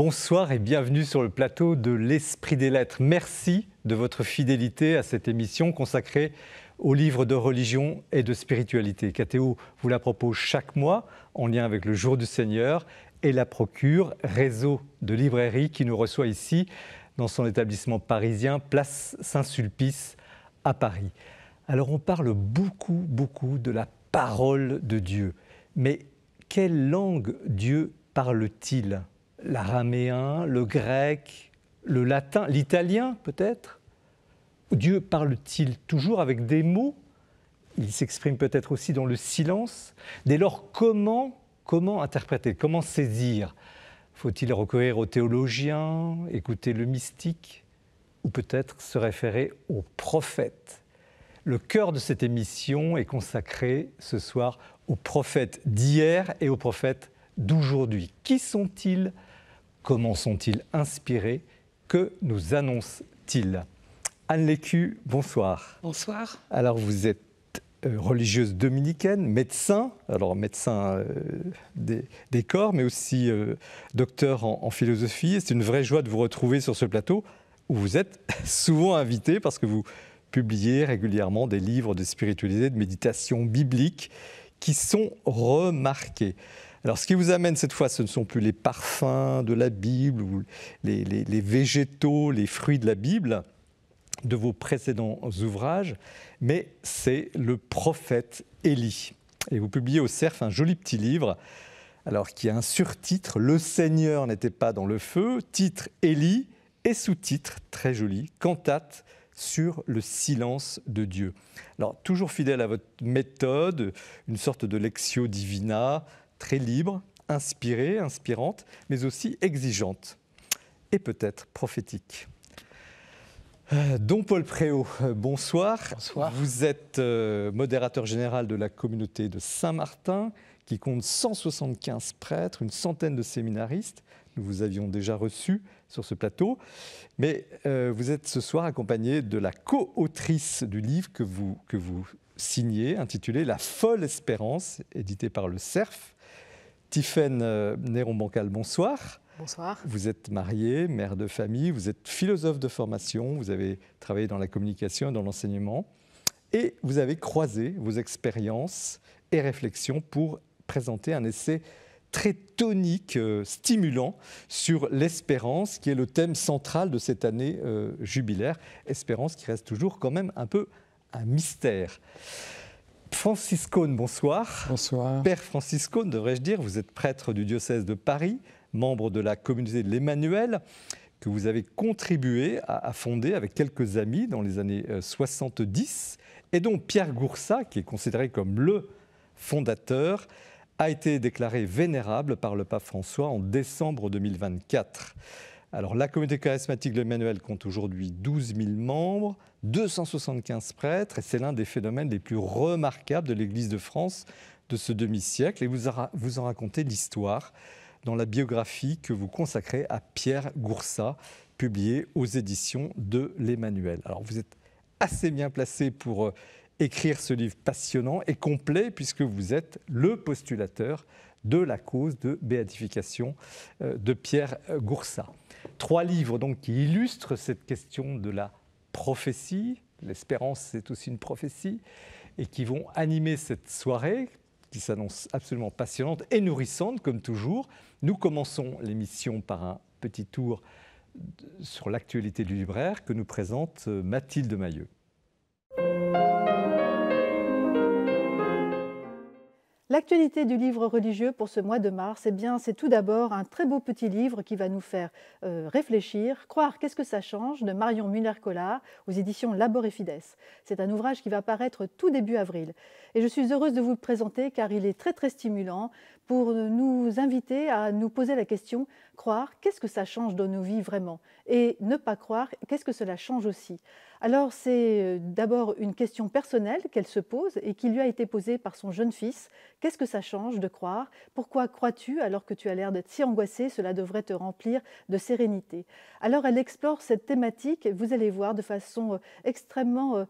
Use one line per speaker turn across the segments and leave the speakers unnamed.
bonsoir et bienvenue sur le plateau de l'Esprit des Lettres. Merci de votre fidélité à cette émission consacrée aux livres de religion et de spiritualité. KTO vous la propose chaque mois en lien avec le Jour du Seigneur et la Procure, réseau de librairies qui nous reçoit ici dans son établissement parisien, place Saint-Sulpice à Paris. Alors on parle beaucoup de la parole de Dieu. Mais quelle langue Dieu parle-t-il ? L'araméen, le grec, le latin, l'italien peut-être ? Dieu parle-t-il toujours avec des mots ? Il s'exprime peut-être aussi dans le silence. Dès lors, comment interpréter, comment saisir ? Faut-il recourir aux théologiens, écouter le mystique, ou peut-être se référer aux prophètes ? Le cœur de cette émission est consacré ce soir aux prophètes d'hier et aux prophètes d'aujourd'hui. Qui sont-ils ? Comment sont-ils inspirés ? Que nous annoncent-ils ? Anne Lécu, bonsoir.
Bonsoir.
Alors vous êtes religieuse dominicaine, médecin, alors médecin des corps, mais aussi docteur en philosophie. C'est une vraie joie de vous retrouver sur ce plateau où vous êtes souvent invité parce que vous publiez régulièrement des livres de spiritualité, de méditation biblique qui sont remarqués. Alors, ce qui vous amène cette fois, ce ne sont plus les parfums de la Bible ou les végétaux, les fruits de la Bible, de vos précédents ouvrages, mais c'est le prophète Élie. Et vous publiez au Cerf un joli petit livre, alors qui a un surtitre « Le Seigneur n'était pas dans le feu », titre Élie et sous-titre très joli, cantate sur le silence de Dieu. Alors, toujours fidèle à votre méthode, une sorte de lectio divina, très libre, inspirée, inspirante, mais aussi exigeante et peut-être prophétique. Don Paul Préau, bonsoir.
Bonsoir.
Vous êtes modérateur général de la communauté de Saint-Martin, qui compte 175 prêtres, une centaine de séminaristes. Nous vous avions déjà reçu sur ce plateau. Mais vous êtes ce soir accompagné de la co-autrice du livre que vous signez, intitulé « La folle espérance », édité par le Cerf. Tiffaine Néron-Bancal, bonsoir.
Bonsoir.
Vous êtes mariée, mère de famille, vous êtes philosophe de formation, vous avez travaillé dans la communication et dans l'enseignement, et vous avez croisé vos expériences et réflexions pour présenter un essai très tonique, stimulant, sur l'espérance, qui est le thème central de cette année jubilaire. Espérance qui reste toujours quand même un peu un mystère. Francis Caunes, bonsoir.
Bonsoir.
Père Francis Caunes, devrais-je dire, vous êtes prêtre du diocèse de Paris, membre de la communauté de l'Emmanuel, que vous avez contribué à fonder avec quelques amis dans les années 70, et dont Pierre Goursat, qui est considéré comme le fondateur, a été déclaré vénérable par le pape François en décembre 2024. Alors, la communauté charismatique de l'Emmanuel compte aujourd'hui 12 000 membres, 275 prêtres, et c'est l'un des phénomènes les plus remarquables de l'Église de France de ce demi-siècle. Et vous en racontez l'histoire dans la biographie que vous consacrez à Pierre Goursat, publiée aux éditions de l'Emmanuel. Alors, vous êtes assez bien placé pour écrire ce livre passionnant et complet, puisque vous êtes le postulateur de la cause de béatification de Pierre Goursat. 3 livres donc qui illustrent cette question de la prophétie, l'espérance c'est aussi une prophétie, et qui vont animer cette soirée qui s'annonce absolument passionnante et nourrissante comme toujours. Nous commençons l'émission par un petit tour sur l'actualité du libraire que nous présente Mathilde Mailleux.
L'actualité du livre religieux pour ce mois de mars, c'est tout d'abord un très beau petit livre qui va nous faire réfléchir. Croire, qu'est-ce que ça change, de Marion Muller-Collard aux éditions Labor et Fides. C'est un ouvrage qui va paraître tout début avril. Et je suis heureuse de vous le présenter car il est très stimulant pour nous inviter à nous poser la question « Croire, qu'est-ce que ça change dans nos vies vraiment ?» Et ne pas croire, qu'est-ce que cela change aussi ? Alors c'est d'abord une question personnelle qu'elle se pose et qui lui a été posée par son jeune fils. Qu'est-ce que ça change de croire ? Pourquoi crois-tu alors que tu as l'air d'être si angoissé ? Cela devrait te remplir de sérénité. Alors elle explore cette thématique, vous allez voir, de façon extrêmement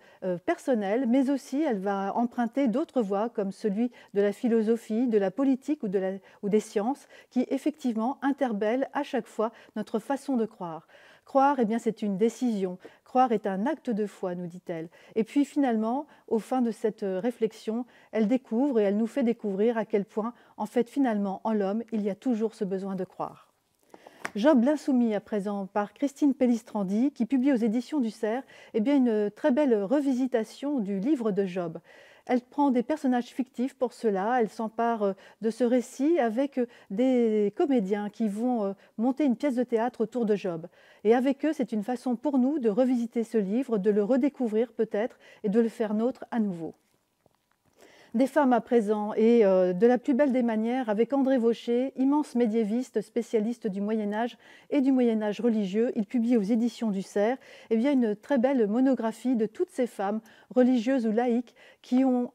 personnelle, mais aussi elle va emprunter d'autres voies comme celui de la philosophie, de la politique ou des sciences qui effectivement interpellent rappelle à chaque fois notre façon de croire. Croire, eh bien, c'est une décision. Croire est un acte de foi, nous dit-elle. Et puis finalement, au fin de cette réflexion, elle découvre et elle nous fait découvrir à quel point, en fait, finalement, en l'homme, il y a toujours ce besoin de croire. Job l'insoumis à présent par Christine Pellistrandi qui publie aux éditions du Cerf une très belle revisitation du livre de Job. Elle prend des personnages fictifs pour cela, elle s'empare de ce récit avec des comédiens qui vont monter une pièce de théâtre autour de Job. Et avec eux, c'est une façon pour nous de revisiter ce livre, de le redécouvrir peut-être et de le faire nôtre à nouveau. Des femmes à présent et de la plus belle des manières avec André Vaucher, immense médiéviste, spécialiste du Moyen-Âge et du Moyen-Âge religieux. Il publie aux éditions du Cerf une très belle monographie de toutes ces femmes religieuses ou laïques qui ont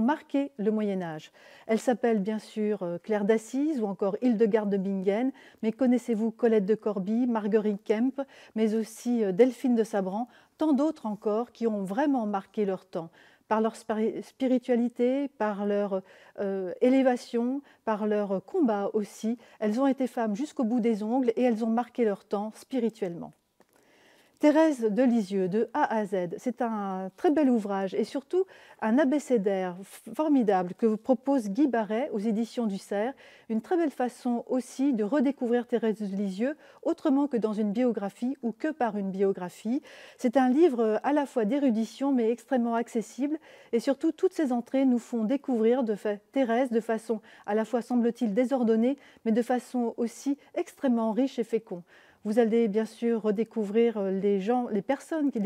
marqué le Moyen-Âge. Elle s'appelle bien sûr Claire d'Assise ou encore Hildegarde de Bingen, mais connaissez-vous Colette de Corbie, Marguerite Kemp, mais aussi Delphine de Sabran, tant d'autres encore qui ont vraiment marqué leur temps par leur spiritualité, par leur élévation, par leur combat aussi. Elles ont été femmes jusqu'au bout des ongles et elles ont marqué leur temps spirituellement. Thérèse de Lisieux, de A à Z, c'est un très bel ouvrage et surtout un abécédaire formidable que vous propose Guy Barret aux éditions du Cerf. Une très belle façon aussi de redécouvrir Thérèse de Lisieux autrement que dans une biographie ou que par une biographie. C'est un livre à la fois d'érudition mais extrêmement accessible et surtout toutes ces entrées nous font découvrir Thérèse de façon à la fois semble-t-il désordonnée mais de façon aussi extrêmement riche et féconde. Vous allez bien sûr redécouvrir les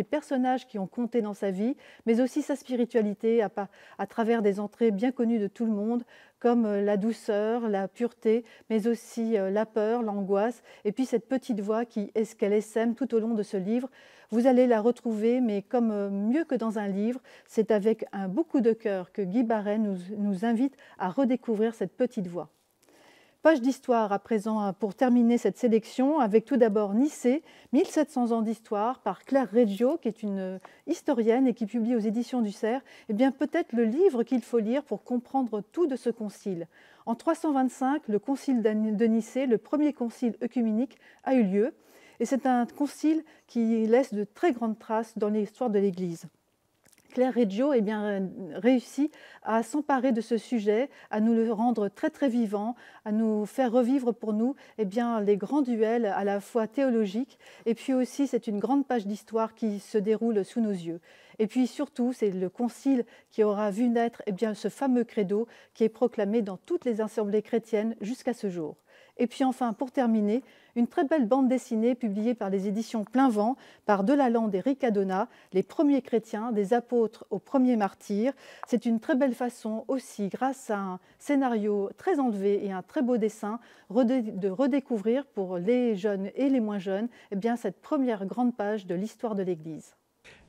personnages qui ont compté dans sa vie, mais aussi sa spiritualité à travers des entrées bien connues de tout le monde, comme la douceur, la pureté, mais aussi la peur, l'angoisse, et puis cette petite voix qu'elle essaime tout au long de ce livre. Vous allez la retrouver, mais comme mieux que dans un livre, c'est avec un beau coup de cœur que Guy Barret nous invite à redécouvrir cette petite voix. Page d'histoire à présent pour terminer cette sélection avec tout d'abord Nicée, 1700 ans d'histoire par Claire Reggio qui est une historienne et qui publie aux éditions du Cerf. Peut-être le livre qu'il faut lire pour comprendre tout de ce concile. En 325, le concile de Nicée, le premier concile œcuménique, a eu lieu et c'est un concile qui laisse de très grandes traces dans l'histoire de l'Église. Claire Reggio réussit à s'emparer de ce sujet, à nous le rendre très très vivant, à nous faire revivre pour nous les grands duels à la fois théologiques et puis aussi c'est une grande page d'histoire qui se déroule sous nos yeux. Et puis surtout, c'est le concile qui aura vu naître ce fameux credo qui est proclamé dans toutes les assemblées chrétiennes jusqu'à ce jour. Et puis enfin, pour terminer, une très belle bande dessinée publiée par les éditions Plein Vent par Delalande et Riccadonna, les premiers chrétiens, des apôtres aux premiers martyrs. C'est une très belle façon aussi, grâce à un scénario très enlevé et un très beau dessin, de redécouvrir pour les jeunes et les moins jeunes cette première grande page de l'histoire de l'Église.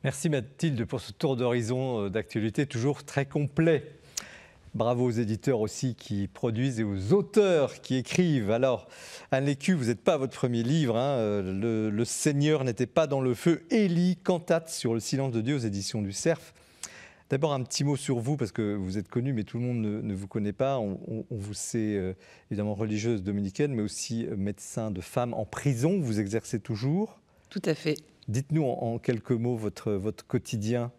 Merci Mathilde pour ce tour d'horizon d'actualité toujours très complet. Bravo aux éditeurs aussi qui produisent et aux auteurs qui écrivent. Alors, Anne Lécu, vous n'êtes pas à votre premier livre. Le Seigneur n'était pas dans le feu. Élie, cantate sur le silence de Dieu aux éditions du Cerf. D'abord, un petit mot sur vous, parce que vous êtes connue, mais tout le monde ne vous connaît pas. On vous sait évidemment religieuse dominicaine, mais aussi médecin de femmes en prison. Vous exercez toujours.
Tout à fait.
Dites-nous en quelques mots votre quotidien.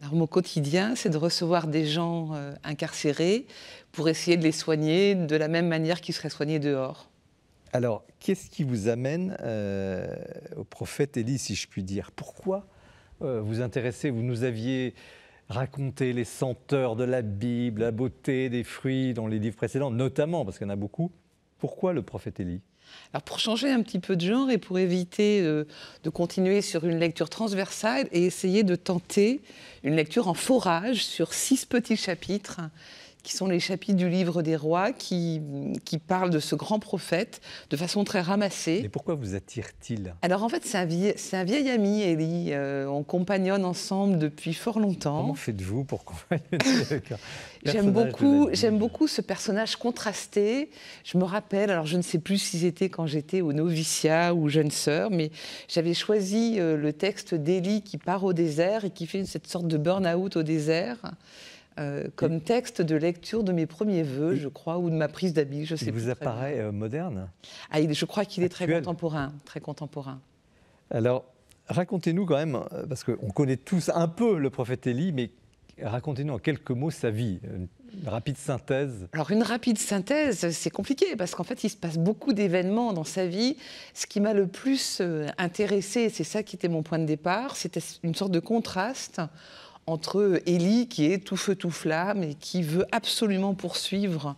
Alors, mon quotidien, c'est de recevoir des gens incarcérés pour essayer de les soigner de la même manière qu'ils seraient soignés dehors.
Alors, qu'est-ce qui vous amène au prophète Élie, si je puis dire? Pourquoi vous intéressez? Vous nous aviez raconté les senteurs de la Bible, la beauté des fruits dans les livres précédents, notamment, parce qu'il y en a beaucoup. Pourquoi le prophète Élie?
Alors pour changer un petit peu de genre et pour éviter de continuer sur une lecture transversale et essayer de tenter une lecture en forage sur 6 petits chapitres qui sont les chapitres du livre des rois qui parlent de ce grand prophète de façon très ramassée.
Mais pourquoi vous attire-t-il?
Alors en fait, c'est un vieil ami, Élie. On compagnonne ensemble depuis fort longtemps.
Comment faites-vous pour compagnon avec un
J'aime beaucoup ce personnage contrasté. Je me rappelle, alors je ne sais plus si c'était quand j'étais au noviciat ou jeune sœur, mais j'avais choisi le texte d'Élie qui part au désert et qui fait cette sorte de burn-out au désert. comme texte de lecture de mes premiers vœux, je crois, ou de ma prise d'habit, je sais
Il
plus
vous
très bien.
apparaît moderne?
Je crois qu'il est très
Actuel.
contemporain, très contemporain.
Alors, racontez-nous quand même, parce qu'on connaît tous un peu le prophète Élie, mais racontez-nous en quelques mots sa vie, une rapide synthèse.
Alors une rapide synthèse, c'est compliqué parce qu'en fait il se passe beaucoup d'événements dans sa vie. Ce qui m'a le plus intéressé, c'est ça qui était mon point de départ, c'était une sorte de contraste entre Élie qui est tout feu tout flamme et qui veut absolument poursuivre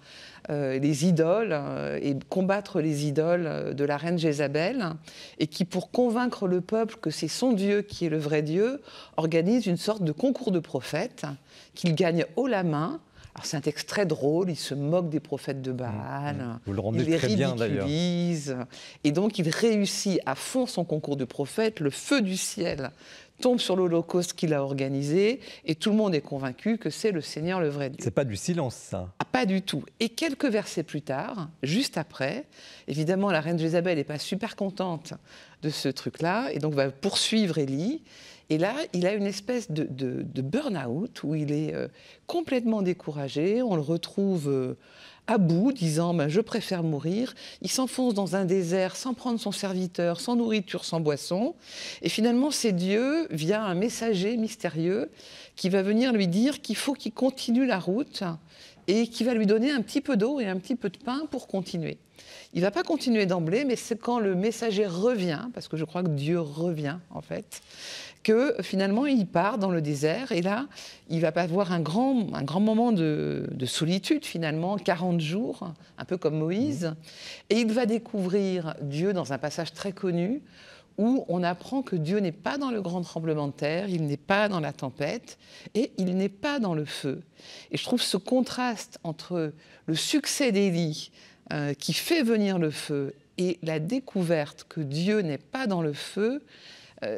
les idoles et combattre les idoles de la reine Jézabel, et qui, pour convaincre le peuple que c'est son Dieu qui est le vrai Dieu, organise une sorte de concours de prophètes qu'il gagne haut la main. Alors c'est un texte très drôle, il se moque des prophètes de Baal,
Vous le rendez
il les
très bien d'ailleurs.
ridiculise, et donc il réussit à fond son concours de prophètes, le feu du ciel tombe sur l'Holocauste qu'il a organisé, et tout le monde est convaincu que c'est le Seigneur le vrai Dieu.
C'est pas du silence, ça.
Ah, pas du tout. Et quelques versets plus tard, juste après, évidemment, la reine Jézabel n'est pas super contente de ce truc-là, et donc va poursuivre Élie. Et là, il a une espèce de burn-out où il est complètement découragé. On le retrouve à bout, disant je préfère mourir. Il s'enfonce dans un désert sans prendre son serviteur, sans nourriture, sans boisson. Et finalement, c'est Dieu, via un messager mystérieux, qui va venir lui dire qu'il faut qu'il continue la route et qui va lui donner un petit peu d'eau et un petit peu de pain pour continuer. Il ne va pas continuer d'emblée, mais c'est quand le messager revient, parce que je crois que Dieu revient en fait, que finalement il part dans le désert, et là il va avoir un grand moment de solitude finalement, 40 jours, un peu comme Moïse, et il va découvrir Dieu dans un passage très connu, où on apprend que Dieu n'est pas dans le grand tremblement de terre, il n'est pas dans la tempête, et il n'est pas dans le feu. Et je trouve ce contraste entre le succès d'Élie, qui fait venir le feu, et la découverte que Dieu n'est pas dans le feu,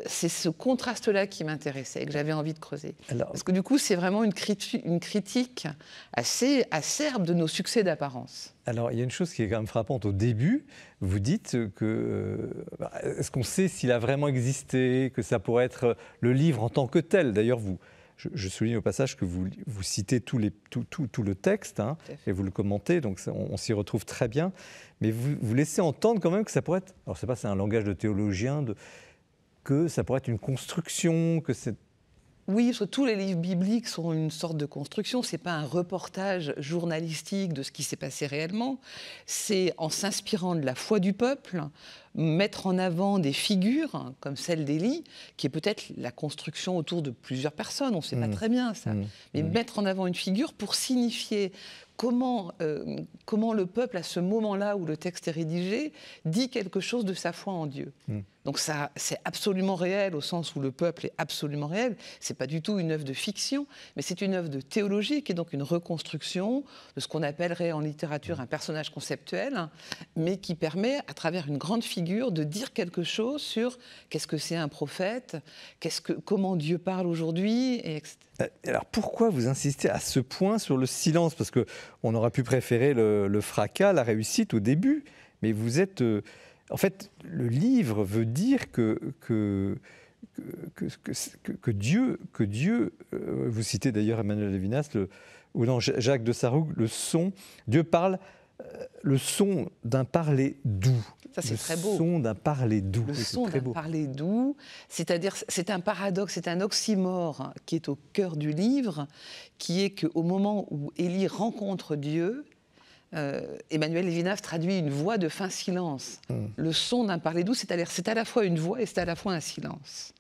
c'est ce contraste-là qui m'intéressait et que j'avais envie de creuser.
Alors,
parce que du coup, c'est vraiment une critique assez acerbe de nos succès d'apparence.
Alors, il y a une chose qui est quand même frappante au début. Vous dites que... est-ce qu'on sait s'il a vraiment existé, que ça pourrait être le livre en tant que tel? D'ailleurs, je souligne au passage que vous citez tout le texte, hein, et vous le commentez, donc on s'y retrouve très bien. Mais vous laissez entendre quand même que ça pourrait être... Alors, je ne sais pas, c'est un langage de théologien, que ça pourrait être une construction, que c'est...
Oui, parce que tous les livres bibliques sont une sorte de construction. Ce n'est pas un reportage journalistique de ce qui s'est passé réellement. C'est en s'inspirant de la foi du peuple, mettre en avant des figures comme celle d'Élie, qui est peut-être la construction autour de plusieurs personnes, on ne sait pas très bien ça, mais mettre en avant une figure pour signifier comment le peuple, à ce moment-là où le texte est rédigé, dit quelque chose de sa foi en Dieu. Donc ça, c'est absolument réel, au sens où le peuple est absolument réel. Ce n'est pas du tout une œuvre de fiction, mais c'est une œuvre de théologie, qui est donc une reconstruction de ce qu'on appellerait en littérature un personnage conceptuel, mais qui permet, à travers une grande figure, de dire quelque chose sur qu'est-ce que c'est un prophète, comment Dieu parle aujourd'hui, etc.
Alors pourquoi vous insistez à ce point sur le silence? Parce qu'on aurait pu préférer le fracas, la réussite au début, mais vous êtes... en fait, le livre veut dire que Dieu, vous citez d'ailleurs Emmanuel Levinas, ou non, Jacques de Sarroug, Dieu parle, le son d'un parler doux.
Ça, c'est très beau.
Le son d'un parler doux.
Le son d'un parler doux, c'est-à-dire, c'est un paradoxe, c'est un oxymore qui est au cœur du livre, qui est qu'au moment où Élie rencontre Dieu, Emmanuel Levinas traduit une voix de fin silence. Le son d'un parler doux, c'est-à-dire c'est à la fois une voix et c'est à la fois un silence.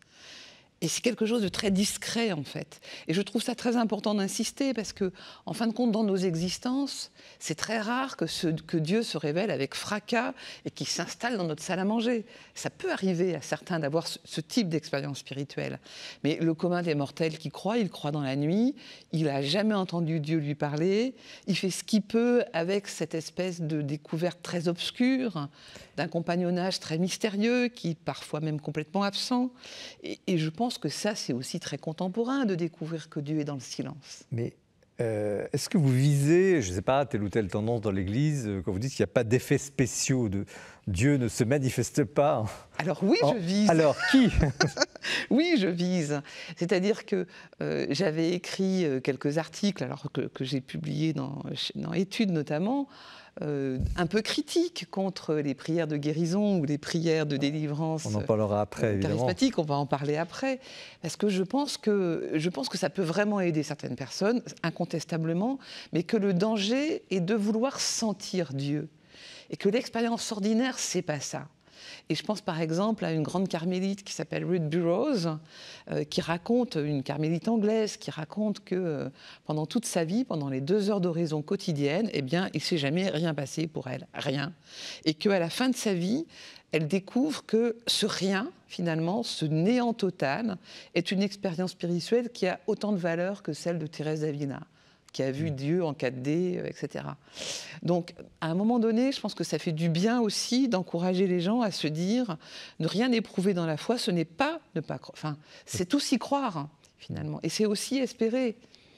Et c'est quelque chose de très discret, en fait. Et je trouve ça très important d'insister, parce que, en fin de compte, dans nos existences, c'est très rare que Dieu se révèle avec fracas et qu'il s'installe dans notre salle à manger. Ça peut arriver à certains d'avoir ce type d'expérience spirituelle. Mais le commun des mortels qui croit, il croit dans la nuit, il n'a jamais entendu Dieu lui parler, il fait ce qu'il peut avec cette espèce de découverte très obscure, d'un compagnonnage très mystérieux, qui parfois même complètement absent. Et je pense que ça, c'est aussi très contemporain de découvrir que Dieu est dans le silence.
Mais est-ce que vous visez, je ne sais pas, telle ou telle tendance dans l'Église, quand vous dites qu'il n'y a pas d'effets spéciaux Dieu ne se manifeste pas.
Alors oui, je vise.
Alors qui?
Oui, je vise. C'est-à-dire que j'avais écrit quelques articles alors que j'ai publiés dans Études notamment, un peu critiques contre les prières de guérison ou les prières de délivrance.
On en parlera après, évidemment.
Charismatique, on va en parler après. Parce que je pense que ça peut vraiment aider certaines personnes, incontestablement, mais que le danger est de vouloir sentir Dieu. Et que l'expérience ordinaire, c'est pas ça. Et je pense par exemple à une grande carmélite qui s'appelle Ruth Burroughs, qui raconte, une carmélite anglaise, qui raconte que pendant toute sa vie, pendant les 2 heures d'oraison quotidienne, eh bien, il ne s'est jamais rien passé pour elle, rien. Et qu'à la fin de sa vie, elle découvre que ce rien, finalement, ce néant total, est une expérience spirituelle qui a autant de valeur que celle de Thérèse d'Avila, qui a vu Dieu en 4D, etc. Donc, à un moment donné, je pense que ça fait du bien aussi d'encourager les gens à se dire ne rien éprouver dans la foi, ce n'est pas ne pas croire. Enfin, c'est aussi croire, finalement. Et c'est aussi espérer.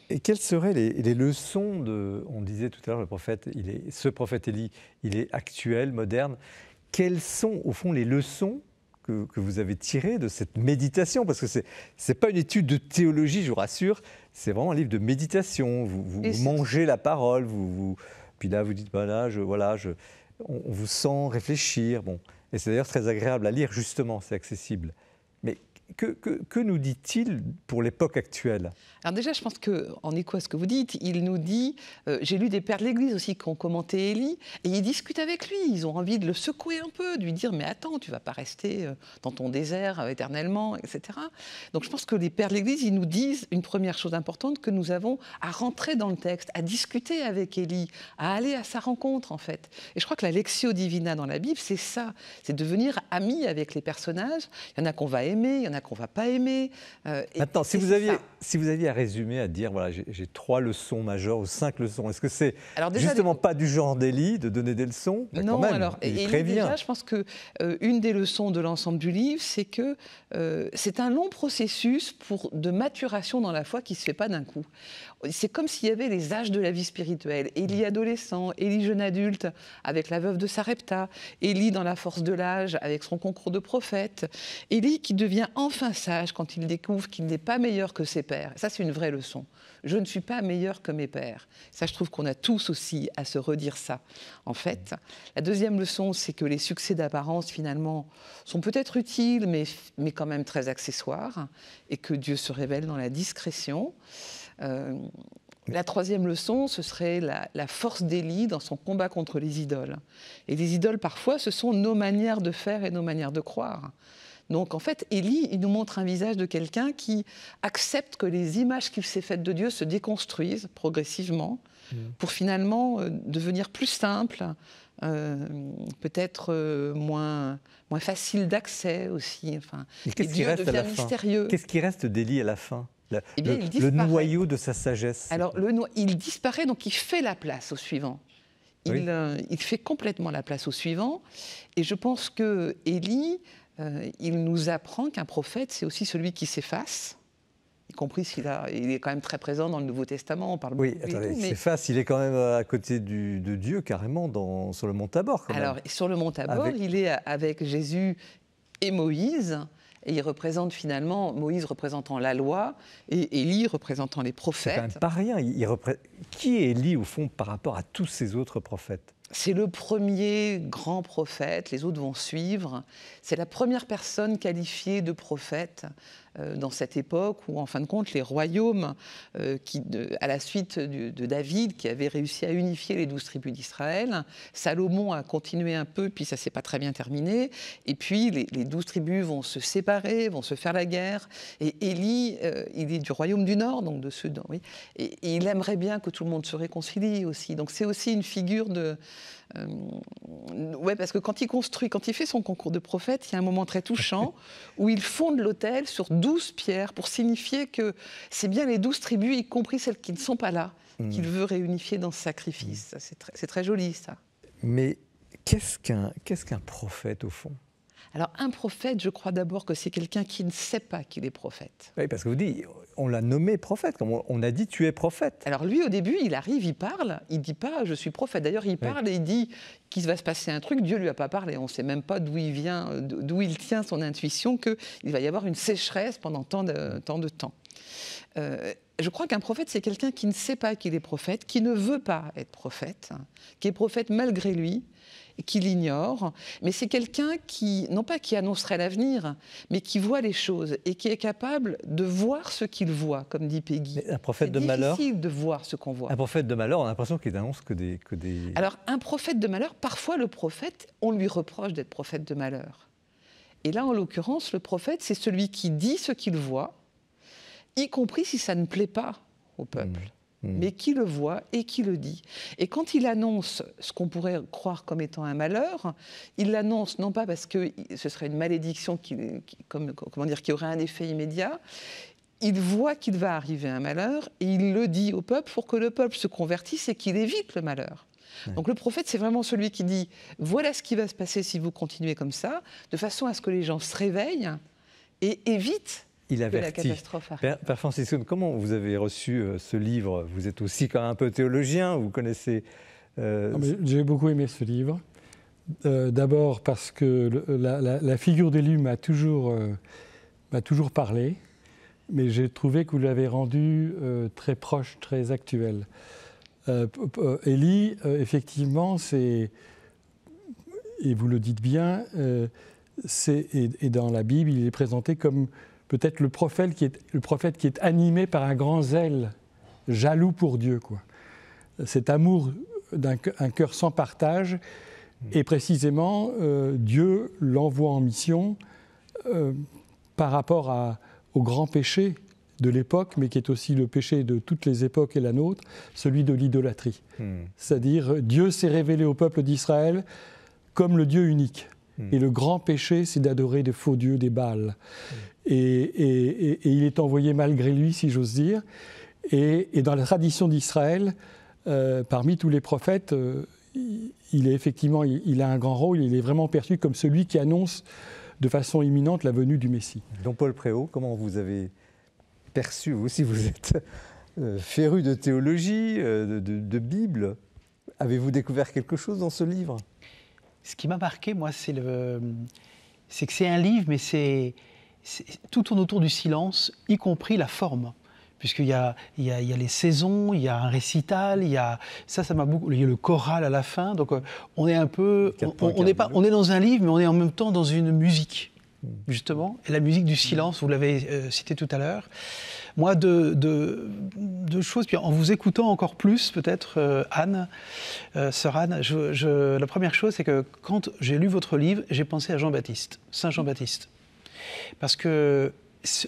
Et quelles seraient les leçons de... On disait tout à l'heure, ce prophète Élie, il est actuel, moderne. Quelles sont, au fond, les leçons que vous avez tirées de cette méditation? Parce que ce n'est pas une étude de théologie, je vous rassure. C'est vraiment un livre de méditation. Vous mangez la parole, puis là, vous dites, on vous sent réfléchir. Bon. Et c'est d'ailleurs très agréable à lire, justement, c'est accessible. Mais que nous dit-il pour l'époque actuelle?
Alors déjà, je pense qu'en écho à ce que vous dites, il nous dit, j'ai lu des pères de l'Église aussi qui ont commenté Élie, et ils discutent avec lui, ils ont envie de le secouer un peu, de lui dire, mais attends, tu ne vas pas rester dans ton désert éternellement, etc. Donc je pense que les pères de l'Église, ils nous disent une première chose importante, que nous avons à rentrer dans le texte, à discuter avec Élie, à aller à sa rencontre, en fait. Et je crois que la Lectio Divina dans la Bible, c'est ça, c'est devenir ami avec les personnages. Il y en a qu'on va aimer, il y en a qu'on ne va pas aimer.
Maintenant, si vous aviez à résumer, à dire, voilà, j'ai 3 leçons majeures ou 5 leçons, est-ce que c'est justement pas du genre d'Élie de donner des leçons?
Non,
quand même,
alors,
il
Élie,
prévient.
déjà, je pense qu'une des leçons de l'ensemble du livre, c'est que c'est un long processus de maturation dans la foi qui ne se fait pas d'un coup. C'est comme s'il y avait les âges de la vie spirituelle. Élie adolescent, Élie jeune adulte, avec la veuve de Sarepta, Élie dans la force de l'âge, avec son concours de prophète, Élie qui devient enfin sage quand il découvre qu'il n'est pas meilleur que ses pères. Ça, c'est une vraie leçon. Je ne suis pas meilleur que mes pères. Ça, je trouve qu'on a tous aussi à se redire ça, en fait. La deuxième leçon, c'est que les succès d'apparence, finalement, sont peut-être utiles, mais quand même très accessoires, et que Dieu se révèle dans la discrétion. La troisième leçon, ce serait la force d'Élie dans son combat contre les idoles. Et les idoles, parfois, ce sont nos manières de faire et nos manières de croire. Donc, en fait, Élie, il nous montre un visage de quelqu'un qui accepte que les images qu'il s'est faites de Dieu se déconstruisent progressivement pour finalement devenir plus simples, peut-être moins facile d'accès aussi. Enfin,
et
Dieu devient mystérieux.
Qu'est-ce qui reste d'Élie à la fin?
Le
noyau de sa sagesse.
Alors, il disparaît, donc il fait la place au suivant. Il fait complètement la place au suivant. Et je pense que Élie, il nous apprend qu'un prophète, c'est aussi celui qui s'efface, y compris il est quand même très présent dans le Nouveau Testament. On parle beaucoup
il s'efface, il est quand même à côté de Dieu, carrément, sur le mont Tabor.
Alors, sur le mont Tabor, il est avec Jésus et Moïse. Et il représente finalement, Moïse représentant la loi et Élie représentant les prophètes.
C'est quand même pas rien. Qui est Élie, au fond, par rapport à tous ces autres prophètes?
C'est le premier grand prophète, les autres vont suivre. C'est la première personne qualifiée de prophète dans cette époque où, en fin de compte, les royaumes, à la suite de David, qui avait réussi à unifier les 12 tribus d'Israël, Salomon a continué un peu, puis ça ne s'est pas très bien terminé. Et puis, les 12 tribus vont se séparer, vont se faire la guerre. Et Élie, il est du royaume du Nord, donc de Sud. Oui. Et il aimerait bien que tout le monde se réconcilie aussi. Donc, c'est aussi une figure de... parce que quand il fait son concours de prophète, il y a un moment très touchant où il fonde l'autel sur 12 pierres pour signifier que c'est bien les 12 tribus, y compris celles qui ne sont pas là, qu'il veut réunifier dans ce sacrifice. C'est très joli, ça.
Mais qu'est-ce qu'un prophète, au fond?
Alors, un prophète, je crois d'abord que c'est quelqu'un qui ne sait pas qu'il est prophète.
Oui, parce que vous dites, on l'a nommé prophète, comme on a dit tu es prophète.
Alors lui, au début, il arrive, il parle, il ne dit pas je suis prophète. D'ailleurs, il parle et il dit qu'il va se passer un truc, Dieu ne lui a pas parlé. On ne sait même pas d'où il vient, d'où il tient son intuition, qu'il va y avoir une sécheresse pendant tant de temps. Je crois qu'un prophète, c'est quelqu'un qui ne sait pas qu'il est prophète, qui ne veut pas être prophète, qui est prophète malgré lui, et qui l'ignore, mais c'est quelqu'un qui, non pas qui annoncerait l'avenir, mais qui voit les choses et qui est capable de voir ce qu'il voit, comme dit Peggy.
Mais un prophète de malheur.
C'est difficile de voir ce qu'on voit.
Un prophète de malheur, on a l'impression qu'il n'annonce que des...
Alors, un prophète de malheur, parfois le prophète, on lui reproche d'être prophète de malheur. Et là, en l'occurrence, le prophète, c'est celui qui dit ce qu'il voit, y compris si ça ne plaît pas au peuple. Mais qui le voit et qui le dit. Et quand il annonce ce qu'on pourrait croire comme étant un malheur, il l'annonce non pas parce que ce serait une malédiction qui aurait un effet immédiat. Il voit qu'il va arriver un malheur et il le dit au peuple pour que le peuple se convertisse et qu'il évite le malheur. Donc le prophète, c'est vraiment celui qui dit « Voilà ce qui va se passer si vous continuez comme ça », de façon à ce que les gens se réveillent et évitent
il avertit.
que la catastrophe arrive.
Père Francis Coones, comment vous avez reçu ce livre? Vous êtes aussi quand même un peu théologien, vous connaissez...
J'ai beaucoup aimé ce livre. D'abord parce que la figure d'élu m'a toujours parlé, mais j'ai trouvé que vous l'avez rendu très proche, très actuel. Élie, effectivement, c'est, et vous le dites bien, et dans la Bible, il est présenté comme peut-être le prophète qui est animé par un grand zèle, jaloux pour Dieu, quoi. Cet amour d'un cœur sans partage, et précisément, Dieu l'envoie en mission par rapport au grand péché de l'époque, mais qui est aussi le péché de toutes les époques et la nôtre, celui de l'idolâtrie. C'est-à-dire, Dieu s'est révélé au peuple d'Israël comme le Dieu unique. Et le grand péché, c'est d'adorer des faux dieux, des Baals. Et il est envoyé malgré lui, si j'ose dire. Et dans la tradition d'Israël, parmi tous les prophètes, il a un grand rôle, il est vraiment perçu comme celui qui annonce de façon imminente la venue du Messie.
Don Paul Préau, comment vous avez perçu, vous aussi vous êtes féru de théologie, de Bible. Avez-vous découvert quelque chose dans ce livre?
Ce qui m'a marqué, moi, c'est que c'est un livre, mais tout tourne autour du silence, y compris la forme. Puisqu'il y a les saisons, il y a un récital, ça m'a beaucoup. Il y a le choral à la fin. Donc on est un peu, on est dans un livre, mais on est en même temps dans une musique, justement. Et la musique du silence, vous l'avez cité tout à l'heure. Moi, deux choses. Puis en vous écoutant encore plus, peut-être, Anne, sœur Anne, la première chose, c'est que quand j'ai lu votre livre, j'ai pensé à Jean-Baptiste, Saint Jean-Baptiste. Parce que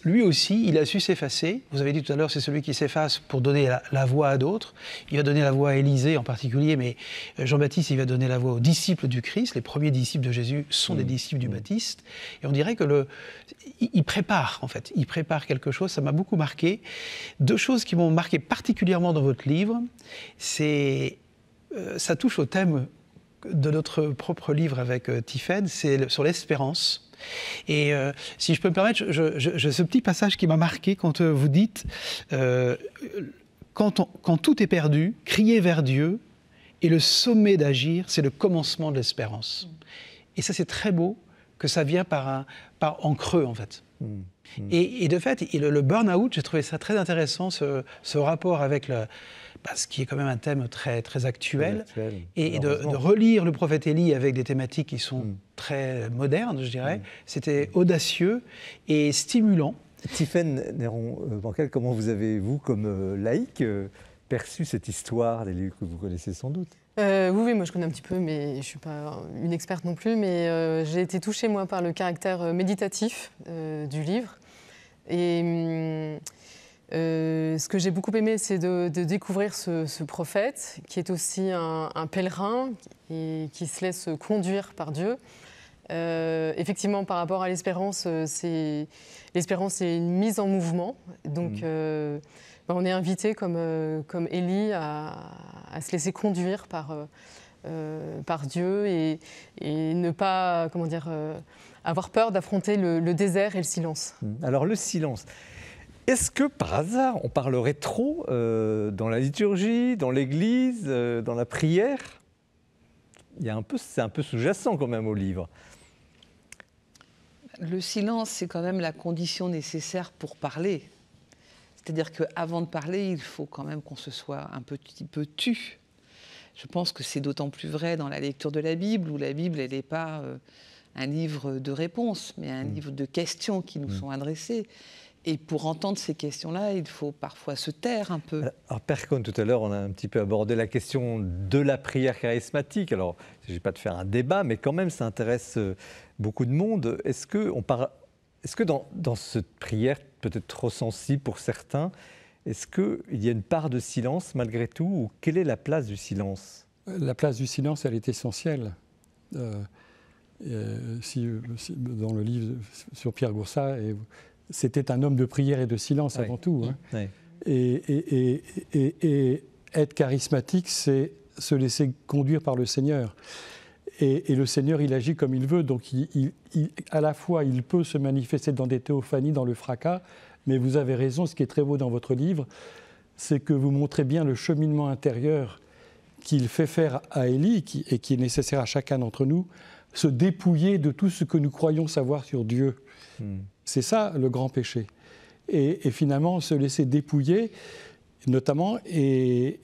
lui aussi, il a su s'effacer. Vous avez dit tout à l'heure, c'est celui qui s'efface pour donner la voix à d'autres. Il va donner la voix à Élisée en particulier, mais Jean-Baptiste, il va donner la voix aux disciples du Christ. Les premiers disciples de Jésus sont des disciples du Baptiste. Et on dirait que il prépare, en fait. Il prépare quelque chose. Ça m'a beaucoup marqué. Deux choses qui m'ont marqué particulièrement dans votre livre, ça touche au thème de notre propre livre avec Tiphaine, c'est sur l'espérance. Et si je peux me permettre, ce petit passage qui m'a marqué quand vous dites quand tout est perdu, crier vers Dieu et le sommet d'agir, c'est le commencement de l'espérance. Et ça, c'est très beau que ça vient en creux, en fait. Et de fait, le burn-out, j'ai trouvé ça très intéressant, ce rapport avec ce qui est quand même un thème très, très actuel. Et de relire le prophète Élie avec des thématiques qui sont très modernes, je dirais. C'était audacieux et stimulant.
Tiphaine Néron-Bancal, comment vous avez, vous, comme laïque, perçu cette histoire des livres que vous connaissez sans doute?
Oui, moi je connais un petit peu, mais je ne suis pas une experte non plus. Mais j'ai été touchée, moi, par le caractère méditatif du livre. Et ce que j'ai beaucoup aimé, c'est de découvrir ce prophète, qui est aussi un pèlerin et qui se laisse conduire par Dieu. Effectivement, par rapport à l'espérance, l'espérance, c'est une mise en mouvement. Donc, on est invité, comme Élie, à se laisser conduire par par Dieu et ne pas, comment dire, avoir peur d'affronter le désert et le silence.
Alors le silence, est-ce que par hasard on parlerait trop dans la liturgie, dans l'Église, dans la prière? C'est un peu sous-jacent quand même au livre.
Le silence, c'est quand même la condition nécessaire pour parler. C'est-à-dire qu'avant de parler, il faut quand même qu'on se soit un petit peu tu. Je pense que c'est d'autant plus vrai dans la lecture de la Bible, où la Bible, elle n'est pas un livre de réponses, mais un livre de questions qui nous sont adressées. Et pour entendre ces questions-là, il faut parfois se taire un peu.
Alors, Père Cohn, tout à l'heure, on a un petit peu abordé la question de la prière charismatique. Alors, je ne vais pas te faire un débat, mais quand même, ça intéresse beaucoup de monde. Est-ce que dans cette prière, peut-être trop sensible pour certains, est-ce qu'il y a une part de silence malgré tout, ou quelle est la place du silence?
La place du silence, elle est essentielle. Dans le livre sur Pierre Goursat, c'était un homme de prière et de silence avant tout. Hein.
Oui.
Et être charismatique, c'est se laisser conduire par le Seigneur. Et le Seigneur, il agit comme il veut. Donc, à la fois, il peut se manifester dans des théophanies, dans le fracas, mais vous avez raison, ce qui est très beau dans votre livre, c'est que vous montrez bien le cheminement intérieur qu'il fait faire à Élie et qui est nécessaire à chacun d'entre nous, se dépouiller de tout ce que nous croyons savoir sur Dieu. C'est ça le grand péché. Et finalement, se laisser dépouiller, notamment, et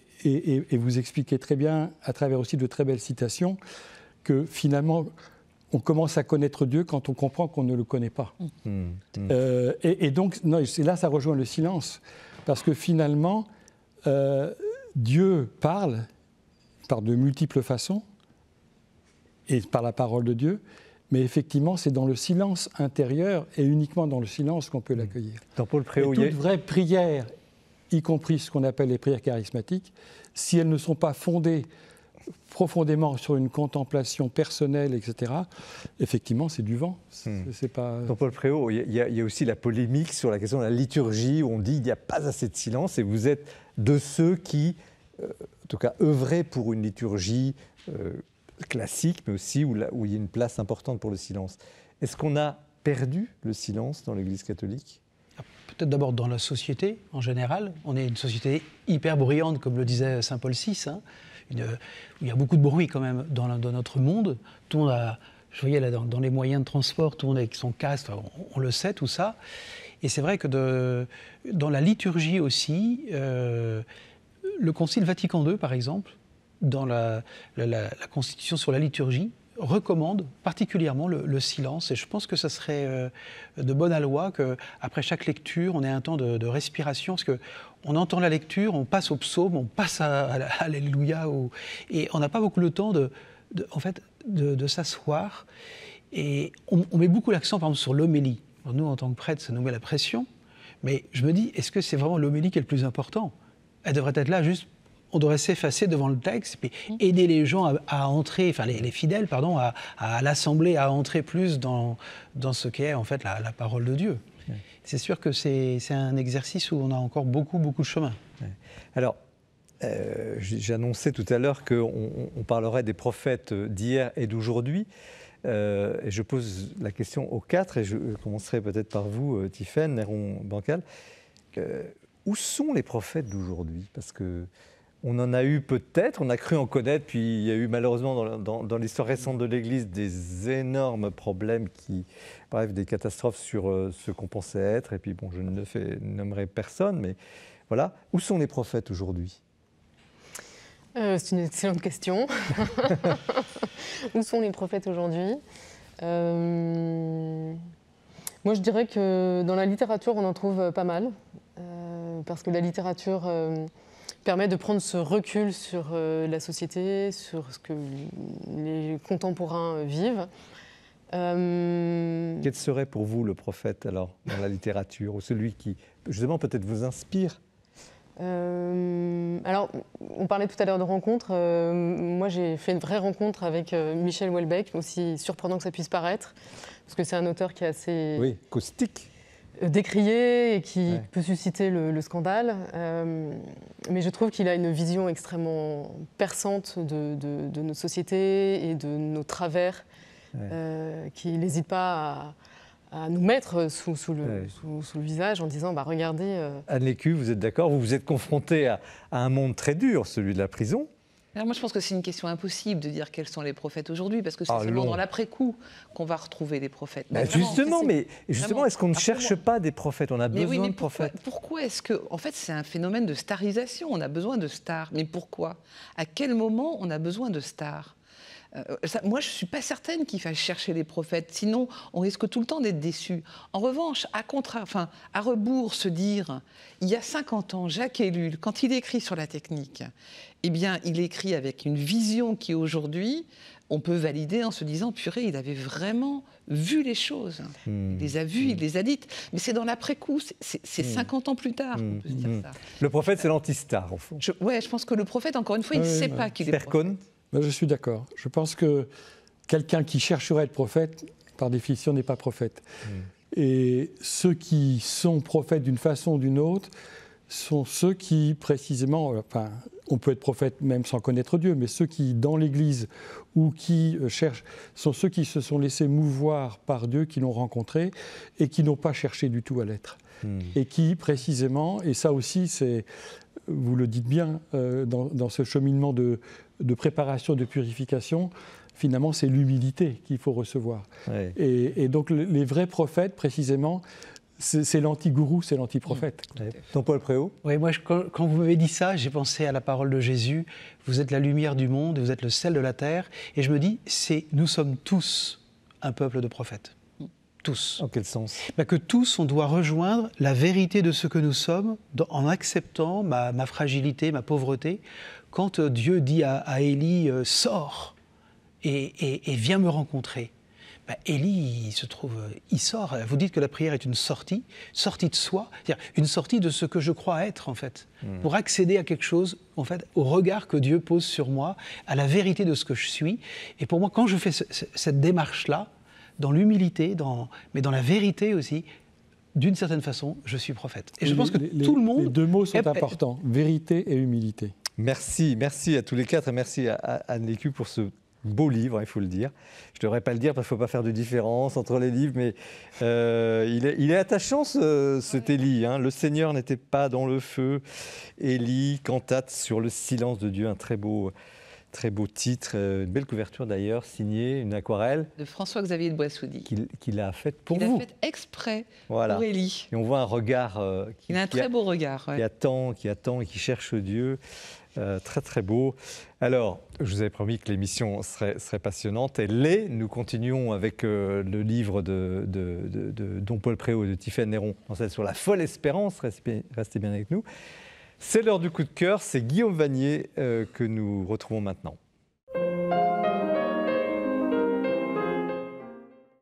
vous expliquez très bien, à travers aussi de très belles citations, que finalement, on commence à connaître Dieu quand on comprend qu'on ne le connaît pas. Et donc, là, ça rejoint le silence. Parce que finalement, Dieu parle par de multiples façons, et par la parole de Dieu, mais effectivement, c'est dans le silence intérieur et uniquement dans le silence qu'on peut l'accueillir.
Dans Paul Préau,
toute vraie prière, y compris ce qu'on appelle les prières charismatiques, si elles ne sont pas fondées profondément sur une contemplation personnelle, etc., effectivement, c'est du vent. C'est pas...
Dans Paul Préau, il y a aussi la polémique sur la question de la liturgie, où on dit qu'il n'y a pas assez de silence, et vous êtes de ceux qui, en tout cas, œuvraient pour une liturgie classique, mais aussi où il y a une place importante pour le silence. Est-ce qu'on a perdu le silence dans l'Église catholique?
Peut-être d'abord dans la société en général. On est une société hyper bruyante, comme le disait saint Paul VI, hein, où il y a beaucoup de bruit quand même dans notre monde. Tout le monde a, je voyais là dans les moyens de transport, tout le monde avec son casque, on le sait tout ça. Et c'est vrai que dans la liturgie aussi, le Concile Vatican II par exemple, dans la Constitution sur la liturgie, recommande particulièrement le silence. Et je pense que ça serait de bonne loi qu'après chaque lecture, on ait un temps de respiration, parce qu'on entend la lecture, on passe au psaume, on passe à Alléluia, et on n'a pas beaucoup le temps de s'asseoir. Et on met beaucoup l'accent, par exemple, sur l'homélie. Nous, en tant que prêtres, ça nous met la pression. Mais je me dis, est-ce que c'est vraiment l'homélie qui est le plus important? Elle devrait être là juste... On devrait s'effacer devant le texte et puis aider les gens à entrer, enfin les fidèles, pardon, à l'assemblée, à entrer plus dans ce qu'est en fait la parole de Dieu. Ouais. C'est sûr que c'est un exercice où on a encore beaucoup de chemin.
Ouais. Alors, j'annonçais tout à l'heure qu'on parlerait des prophètes d'hier et d'aujourd'hui. Et je pose la question aux quatre, et je commencerai peut-être par vous, Tiphaine, Néron Bancal. Où sont les prophètes d'aujourd'hui? Parce que on en a eu peut-être, on a cru en connaître, puis il y a eu malheureusement dans l'histoire récente de l'Église des énormes problèmes des catastrophes sur ce qu'on pensait être. Et puis bon, je ne nommerai personne, mais voilà. Où sont les prophètes aujourd'hui?
C'est une excellente question. Où sont les prophètes aujourd'hui? Moi, je dirais que dans la littérature, on en trouve pas mal, parce que la littérature permet de prendre ce recul sur la société, sur ce que les contemporains vivent.
Quel serait pour vous le prophète, alors, dans la littérature, ou celui qui, justement, peut-être vous inspire?
Alors, on parlait tout à l'heure de rencontres. Moi, j'ai fait une vraie rencontre avec Michel Houellebecq, aussi surprenant que ça puisse paraître, parce que c'est un auteur qui est assez...
Oui, caustique.
décrié et qui
Ouais.
peut susciter le scandale. Mais je trouve qu'il a une vision extrêmement perçante de notre société et de nos travers, qui n'hésite pas à nous mettre sous le visage en disant regardez.
Anne Lécu, vous êtes d'accord? Vous vous êtes confronté à un monde très dur, celui de la prison.
Alors moi, je pense que c'est une question impossible de dire quels sont les prophètes aujourd'hui, parce que c'est seulement
long.
dans l'après-coup qu'on va retrouver des prophètes.
Bah,
Vraiment,
justement,
vraiment.
est-ce qu'on ne
Ah,
cherche
pour moi.
pas des prophètes? On a
Mais oui,
besoin
mais
de prophètes.
pourquoi est-ce que... En fait, c'est un phénomène de starisation. On a besoin de stars. Mais pourquoi? À quel moment on a besoin de stars? Moi, je ne suis pas certaine qu'il faille chercher les prophètes. Sinon, on risque tout le temps d'être déçu. En revanche, à rebours, se dire, il y a 50 ans, Jacques Ellul, quand il écrit sur la technique, eh bien, il écrit avec une vision qui, aujourd'hui, on peut valider en se disant, purée, il avait vraiment vu les choses. Il les a vues, il les a dites. Mais c'est dans l'après-coup, c'est 50 ans plus tard qu'on peut se dire ça.
Le prophète, c'est l'anti-star, au fond.
Je pense que le prophète, encore une fois, il ne sait pas qu'il est
Père
prophète.
Cohn?
Ben, je suis d'accord. Je pense que quelqu'un qui chercherait à être prophète, par définition, n'est pas prophète. Et ceux qui sont prophètes d'une façon ou d'une autre sont ceux qui, précisément, on peut être prophète même sans connaître Dieu, mais ceux qui, dans l'Église, ou qui cherchent, sont ceux qui se sont laissés mouvoir par Dieu, qui l'ont rencontré, et qui n'ont pas cherché du tout à l'être. Et qui, précisément, et ça aussi, c'est, vous le dites bien, dans ce cheminement de préparation, de purification, finalement, c'est l'humilité qu'il faut recevoir.
Ouais.
Et donc, les vrais prophètes, précisément, c'est l'anti-gourou, c'est l'anti-prophète.
Jean-Paul Préau?
Oui, moi, quand vous m'avez dit ça, j'ai pensé à la parole de Jésus. Vous êtes la lumière du monde, vous êtes le sel de la terre. Et je me dis, nous sommes tous un peuple de prophètes. Tous.
En quel sens?
Que tous, on doit rejoindre la vérité de ce que nous sommes en acceptant ma fragilité, ma pauvreté. Quand Dieu dit à Élie, sors et viens me rencontrer, Élie, il sort. Vous dites que la prière est une sortie de soi, c'est-à-dire une sortie de ce que je crois être, en fait, pour accéder à quelque chose, en fait, au regard que Dieu pose sur moi, à la vérité de ce que je suis. Et pour moi, quand je fais cette démarche-là, dans l'humilité, mais dans la vérité aussi, d'une certaine façon, je suis prophète. Et je pense que tout le monde...
Les deux mots sont importants, vérité et humilité.
Merci à tous les quatre et merci à Anne Lécu pour ce beau livre, il faut le dire. Je ne devrais pas le dire parce qu'il ne faut pas faire de différence entre les livres, mais il est attachant cet Élie. Le Seigneur n'était pas dans le feu. Élie, cantate sur le silence de Dieu, un très beau titre, une belle couverture d'ailleurs, signée, une aquarelle.
De François-Xavier de Boissoudy.
Qu'il a faite pour vous.
Il a fait exprès pour Élie.
Et on voit un regard
il a un très beau regard.
Qui attend et qui cherche Dieu. Très très beau. Alors, je vous avais promis que l'émission serait passionnante. Elle l'est. Nous continuons avec le livre de Don Paul Préau et de Tiphaine Néron, dans celle sur la folle espérance. Restez bien avec nous. C'est l'heure du coup de cœur. C'est Guillaume Vanier que nous retrouvons maintenant.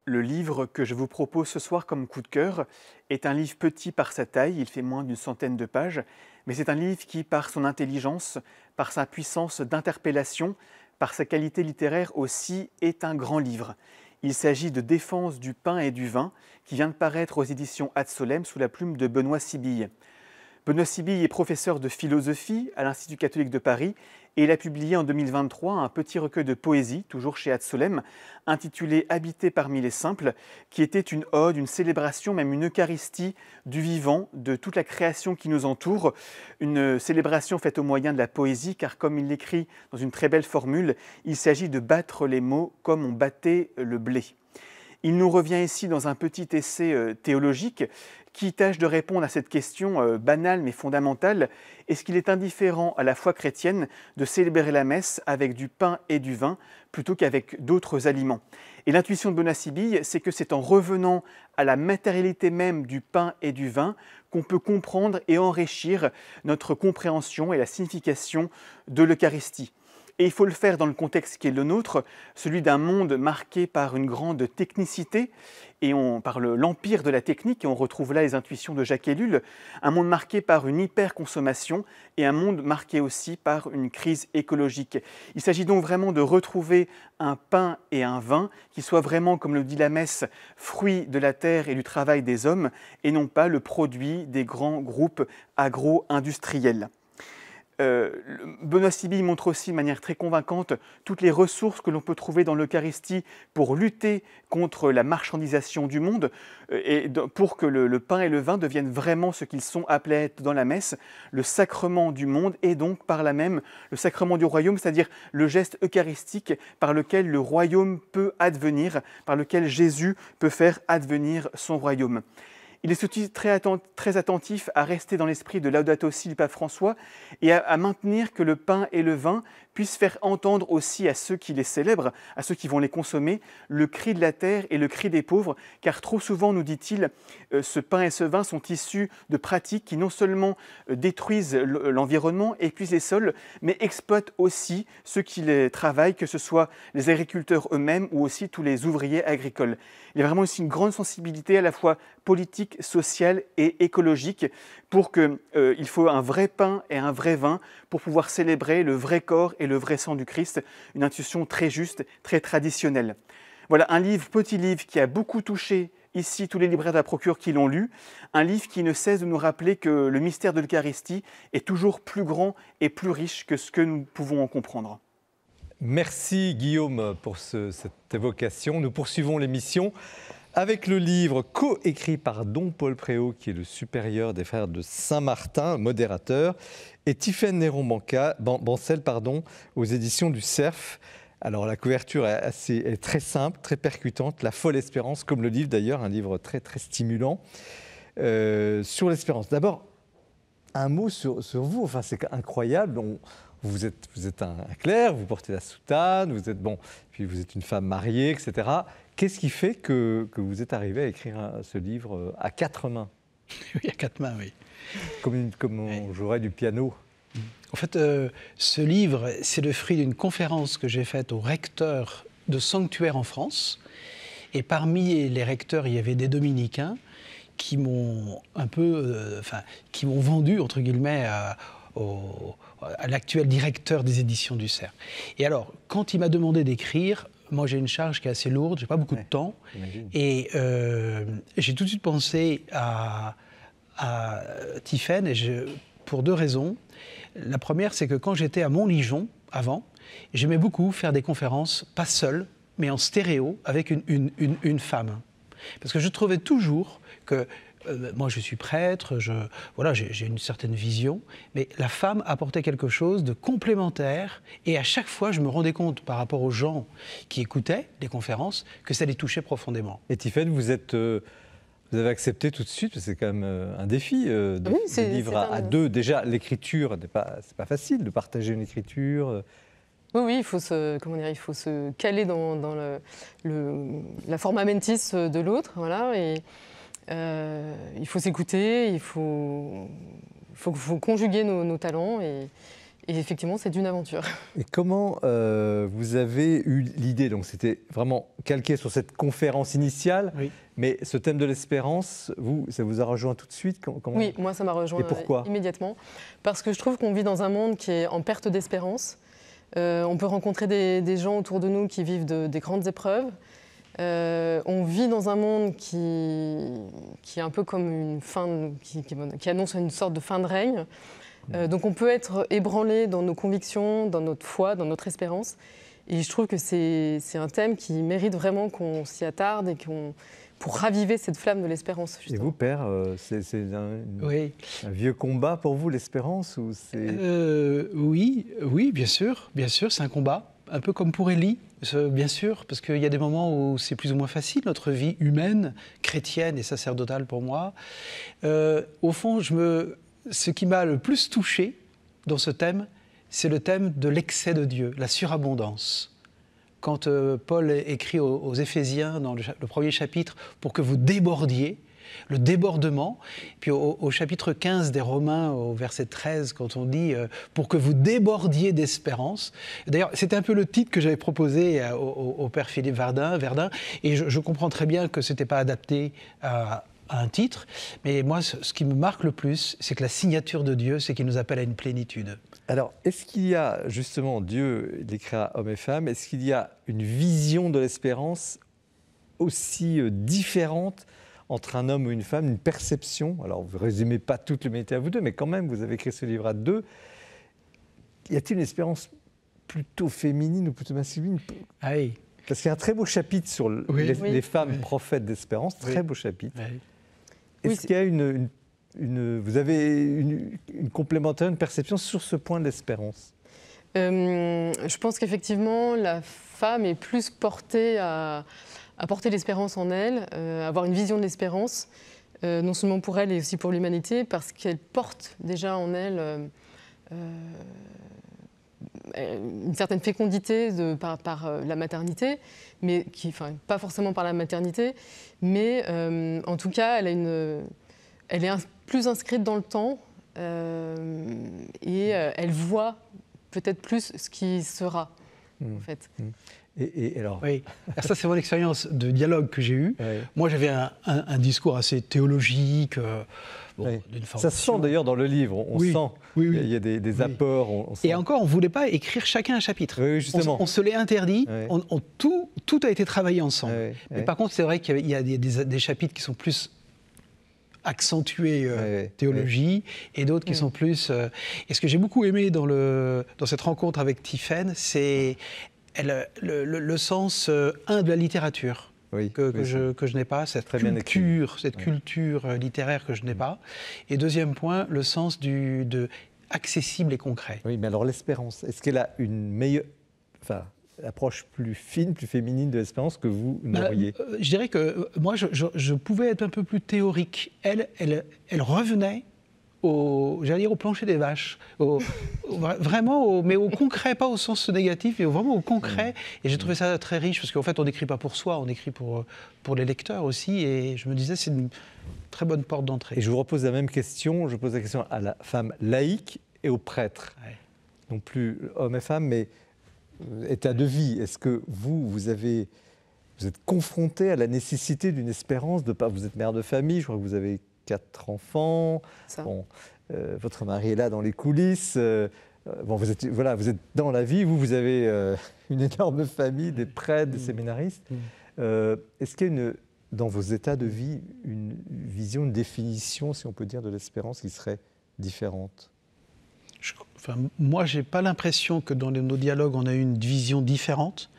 Le livre que je vous propose ce soir comme coup de cœur est un livre petit par sa taille, il fait moins d'une centaine de pages, mais c'est un livre qui, par son intelligence, par sa puissance d'interpellation, par sa qualité littéraire aussi, est un grand livre. Il s'agit de Défense du pain et du vin, qui vient de paraître aux éditions Ad Solem sous la plume de Benoît Sibille. Benoît Sibille est professeur de philosophie à l'Institut catholique de Paris et il a publié en 2023 un petit recueil de poésie, toujours chez Ad Solem, intitulé « Habiter parmi les simples », qui était une ode, une célébration, même une eucharistie du vivant, de toute la création qui nous entoure. Une célébration faite au moyen de la poésie, car comme il l'écrit dans une très belle formule, il s'agit de battre les mots comme on battait le blé. Il nous revient ici dans un petit essai théologique qui tâche de répondre à cette question banale mais fondamentale. Est-ce qu'il est indifférent à la foi chrétienne de célébrer la messe avec du pain et du vin plutôt qu'avec d'autres aliments? Et l'intuition de Benoît Sibille, c'est que c'est en revenant à la matérialité même du pain et du vin qu'on peut comprendre et enrichir notre compréhension et la signification de l'Eucharistie. Et il faut le faire dans le contexte qui est le nôtre, celui d'un monde marqué par une grande technicité, et par l'empire de la technique, et on retrouve là les intuitions de Jacques Ellul, un monde marqué par une hyper-consommation et un monde marqué aussi par une crise écologique. Il s'agit donc vraiment de retrouver un pain et un vin qui soient vraiment, comme le dit la messe, fruits de la terre et du travail des hommes, et non pas le produit des grands groupes agro-industriels. Benoît Sibylle montre aussi de manière très convaincante toutes les ressources que l'on peut trouver dans l'Eucharistie pour lutter contre la marchandisation du monde et pour que le pain et le vin deviennent vraiment ce qu'ils sont appelés à être dans la messe, le sacrement du monde et donc par là même le sacrement du royaume, c'est-à-dire le geste eucharistique par lequel le royaume peut advenir, par lequel Jésus peut faire advenir son royaume. Il est aussi très attentif à rester dans l'esprit de Laudato Si du pape François et à maintenir que le pain et le vin puissent faire entendre aussi à ceux qui les célèbrent, à ceux qui vont les consommer, le cri de la terre et le cri des pauvres, car trop souvent, nous dit-il, ce pain et ce vin sont issus de pratiques qui non seulement détruisent l'environnement, épuisent les sols, mais exploitent aussi ceux qui les travaillent, que ce soit les agriculteurs eux-mêmes ou aussi tous les ouvriers agricoles. Il y a vraiment aussi une grande sensibilité à la fois politique, sociale et écologique pour qu'il faut un vrai pain et un vrai vin pour pouvoir célébrer le vrai corps et le vrai sang du Christ, une institution très juste, très traditionnelle. Voilà un petit livre qui a beaucoup touché ici tous les libraires de la Procure qui l'ont lu, un livre qui ne cesse de nous rappeler que le mystère de l'Eucharistie est toujours plus grand et plus riche que ce que nous pouvons en comprendre.
Merci Guillaume pour cette évocation. Nous poursuivons l'émission avec le livre coécrit par Don Paul Préau, qui est le supérieur des frères de Saint-Martin, modérateur, et Tiphaine Néron-Bancel, aux éditions du Cerf. Alors la couverture est très simple, très percutante, La folle espérance, comme le livre d'ailleurs, un livre très, très stimulant sur l'espérance. D'abord, un mot sur vous, enfin, c'est incroyable. Vous êtes un clerc, vous portez la soutane, puis vous êtes une femme mariée, etc. Qu'est-ce qui fait que vous êtes arrivé à écrire ce livre à 4 mains?
Oui, à 4 mains, oui.
Comme on jouerait du piano.
En fait, ce livre, c'est le fruit d'une conférence que j'ai faite aux recteurs de sanctuaires en France. Et parmi les recteurs, il y avait des dominicains qui m'ont qui m'ont vendu, entre guillemets, à l'actuel directeur des éditions du Cerf. Et alors, quand il m'a demandé d'écrire, moi j'ai une charge qui est assez lourde, j'ai pas beaucoup de temps, et j'ai tout de suite pensé à Tiphaine, pour 2 raisons. La première, c'est que quand j'étais à Montligeon, avant, j'aimais beaucoup faire des conférences, pas seul, mais en stéréo, avec une femme. Parce que je trouvais toujours que moi, je suis prêtre, j'ai une certaine vision, mais la femme apportait quelque chose de complémentaire, et à chaque fois, je me rendais compte, par rapport aux gens qui écoutaient les conférences, que ça les touchait profondément.
Et Tiphaine, vous avez accepté tout de suite, parce que c'est quand même un défi de livre à 2. Déjà, l'écriture, c'est pas facile de partager une écriture.
Oui, il faut se caler dans la forma mentis de l'autre, voilà, et il faut s'écouter, il faut conjuguer nos talents, et effectivement, c'est une aventure.
Et comment vous avez eu l'idée? Donc, c'était vraiment calqué sur cette conférence initiale, oui. Mais ce thème de l'espérance, ça vous a rejoint tout de suite?
Oui, moi, ça m'a rejoint immédiatement, parce que je trouve qu'on vit dans un monde qui est en perte d'espérance. On peut rencontrer des gens autour de nous qui vivent des grandes épreuves. On vit dans un monde qui est un peu comme une fin, qui annonce une sorte de fin de règne. Donc on peut être ébranlé dans nos convictions, dans notre foi, dans notre espérance. Et je trouve que c'est un thème qui mérite vraiment qu'on s'y attarde et pour raviver cette flamme de l'espérance.
Et vous, Père, c'est un vieux combat pour vous, l'espérance, ou
oui, bien sûr, c'est un combat. Un peu comme pour Élie, bien sûr, parce qu'il y a des moments où c'est plus ou moins facile, notre vie humaine, chrétienne et sacerdotale pour moi. Au fond, ce qui m'a le plus touché dans ce thème, c'est le thème de l'excès de Dieu, la surabondance. Quand Paul écrit aux Éphésiens, dans le premier chapitre, pour que vous débordiez, le débordement. Puis au chapitre 15 des Romains, au verset 13, quand on dit « pour que vous débordiez d'espérance ». D'ailleurs, c'était un peu le titre que j'avais proposé au père Philippe Verdun, et je comprends très bien que ce n'était pas adapté à un titre, mais moi, ce qui me marque le plus, c'est que la signature de Dieu, c'est qu'il nous appelle à une plénitude.
Alors, est-ce qu'il y a, justement, Dieu, il créa hommes et femmes, est-ce qu'il y a une vision de l'espérance aussi différente entre un homme ou une femme, une perception? Alors, vous ne résumez pas toute l'humanité à vous deux, mais quand même, vous avez écrit ce livre à deux. Y a-t-il une espérance plutôt féminine ou plutôt masculine?
Ah oui.
Parce qu'il y a un très beau chapitre sur les femmes prophètes d'espérance, très beau chapitre.
Oui.
Est-ce qu'il y a vous avez une complémentaire, une perception sur ce point de l'espérance?
Je pense qu'effectivement, la femme est plus portée à porter l'espérance en elle, avoir une vision de l'espérance, non seulement pour elle et aussi pour l'humanité, parce qu'elle porte déjà en elle une certaine fécondité par la maternité, mais pas forcément par la maternité, mais en tout cas, elle est plus inscrite dans le temps et elle voit peut-être plus ce qui sera, en fait.
Et alors...
Oui, ça c'est mon expérience de dialogue que j'ai eue. Oui. Moi j'avais un discours assez théologique, d'une formation.
Ça se sent d'ailleurs dans le livre, on sent, il y a des apports. On sent.
Et encore, on ne voulait pas écrire chacun un chapitre.
Oui, justement.
On se l'est interdit, tout a été travaillé ensemble. Mais par contre, c'est vrai qu'il y a des chapitres qui sont plus accentués théologie et d'autres qui sont plus... Et ce que j'ai beaucoup aimé dans cette rencontre avec Tiphaine, c'est... le sens de la littérature que je n'ai pas, cette culture littéraire que je n'ai pas. Et deuxième point, le sens de accessible et concret.
Oui, mais alors l'espérance, est-ce qu'elle a une meilleure approche plus fine, plus féminine de l'espérance que vous n'auriez?
Je dirais que moi, je pouvais être un peu plus théorique. Elle revenait au plancher des vaches, vraiment, mais au concret, pas au sens négatif, mais vraiment au concret. Et j'ai trouvé ça très riche, parce qu'en fait, on n'écrit pas pour soi, on écrit pour les lecteurs aussi. Et je me disais, c'est une très bonne porte d'entrée.
Et je vous repose la même question, je pose la question à la femme laïque et au prêtre. Non plus homme et femme, mais état de vie. Est-ce que vous êtes confronté à la nécessité d'une espérance de pas? Vous êtes mère de famille, je crois que vous avez 4 enfants. Bon, votre mari est là dans les coulisses. Vous êtes dans la vie. Vous avez une énorme famille, des prêtres, des séminaristes. Est-ce qu'il y a dans vos états de vie une vision, une définition, si on peut dire, de l'espérance qui serait différente?
Moi, je n'ai pas l'impression que dans nos dialogues, on a une vision différente.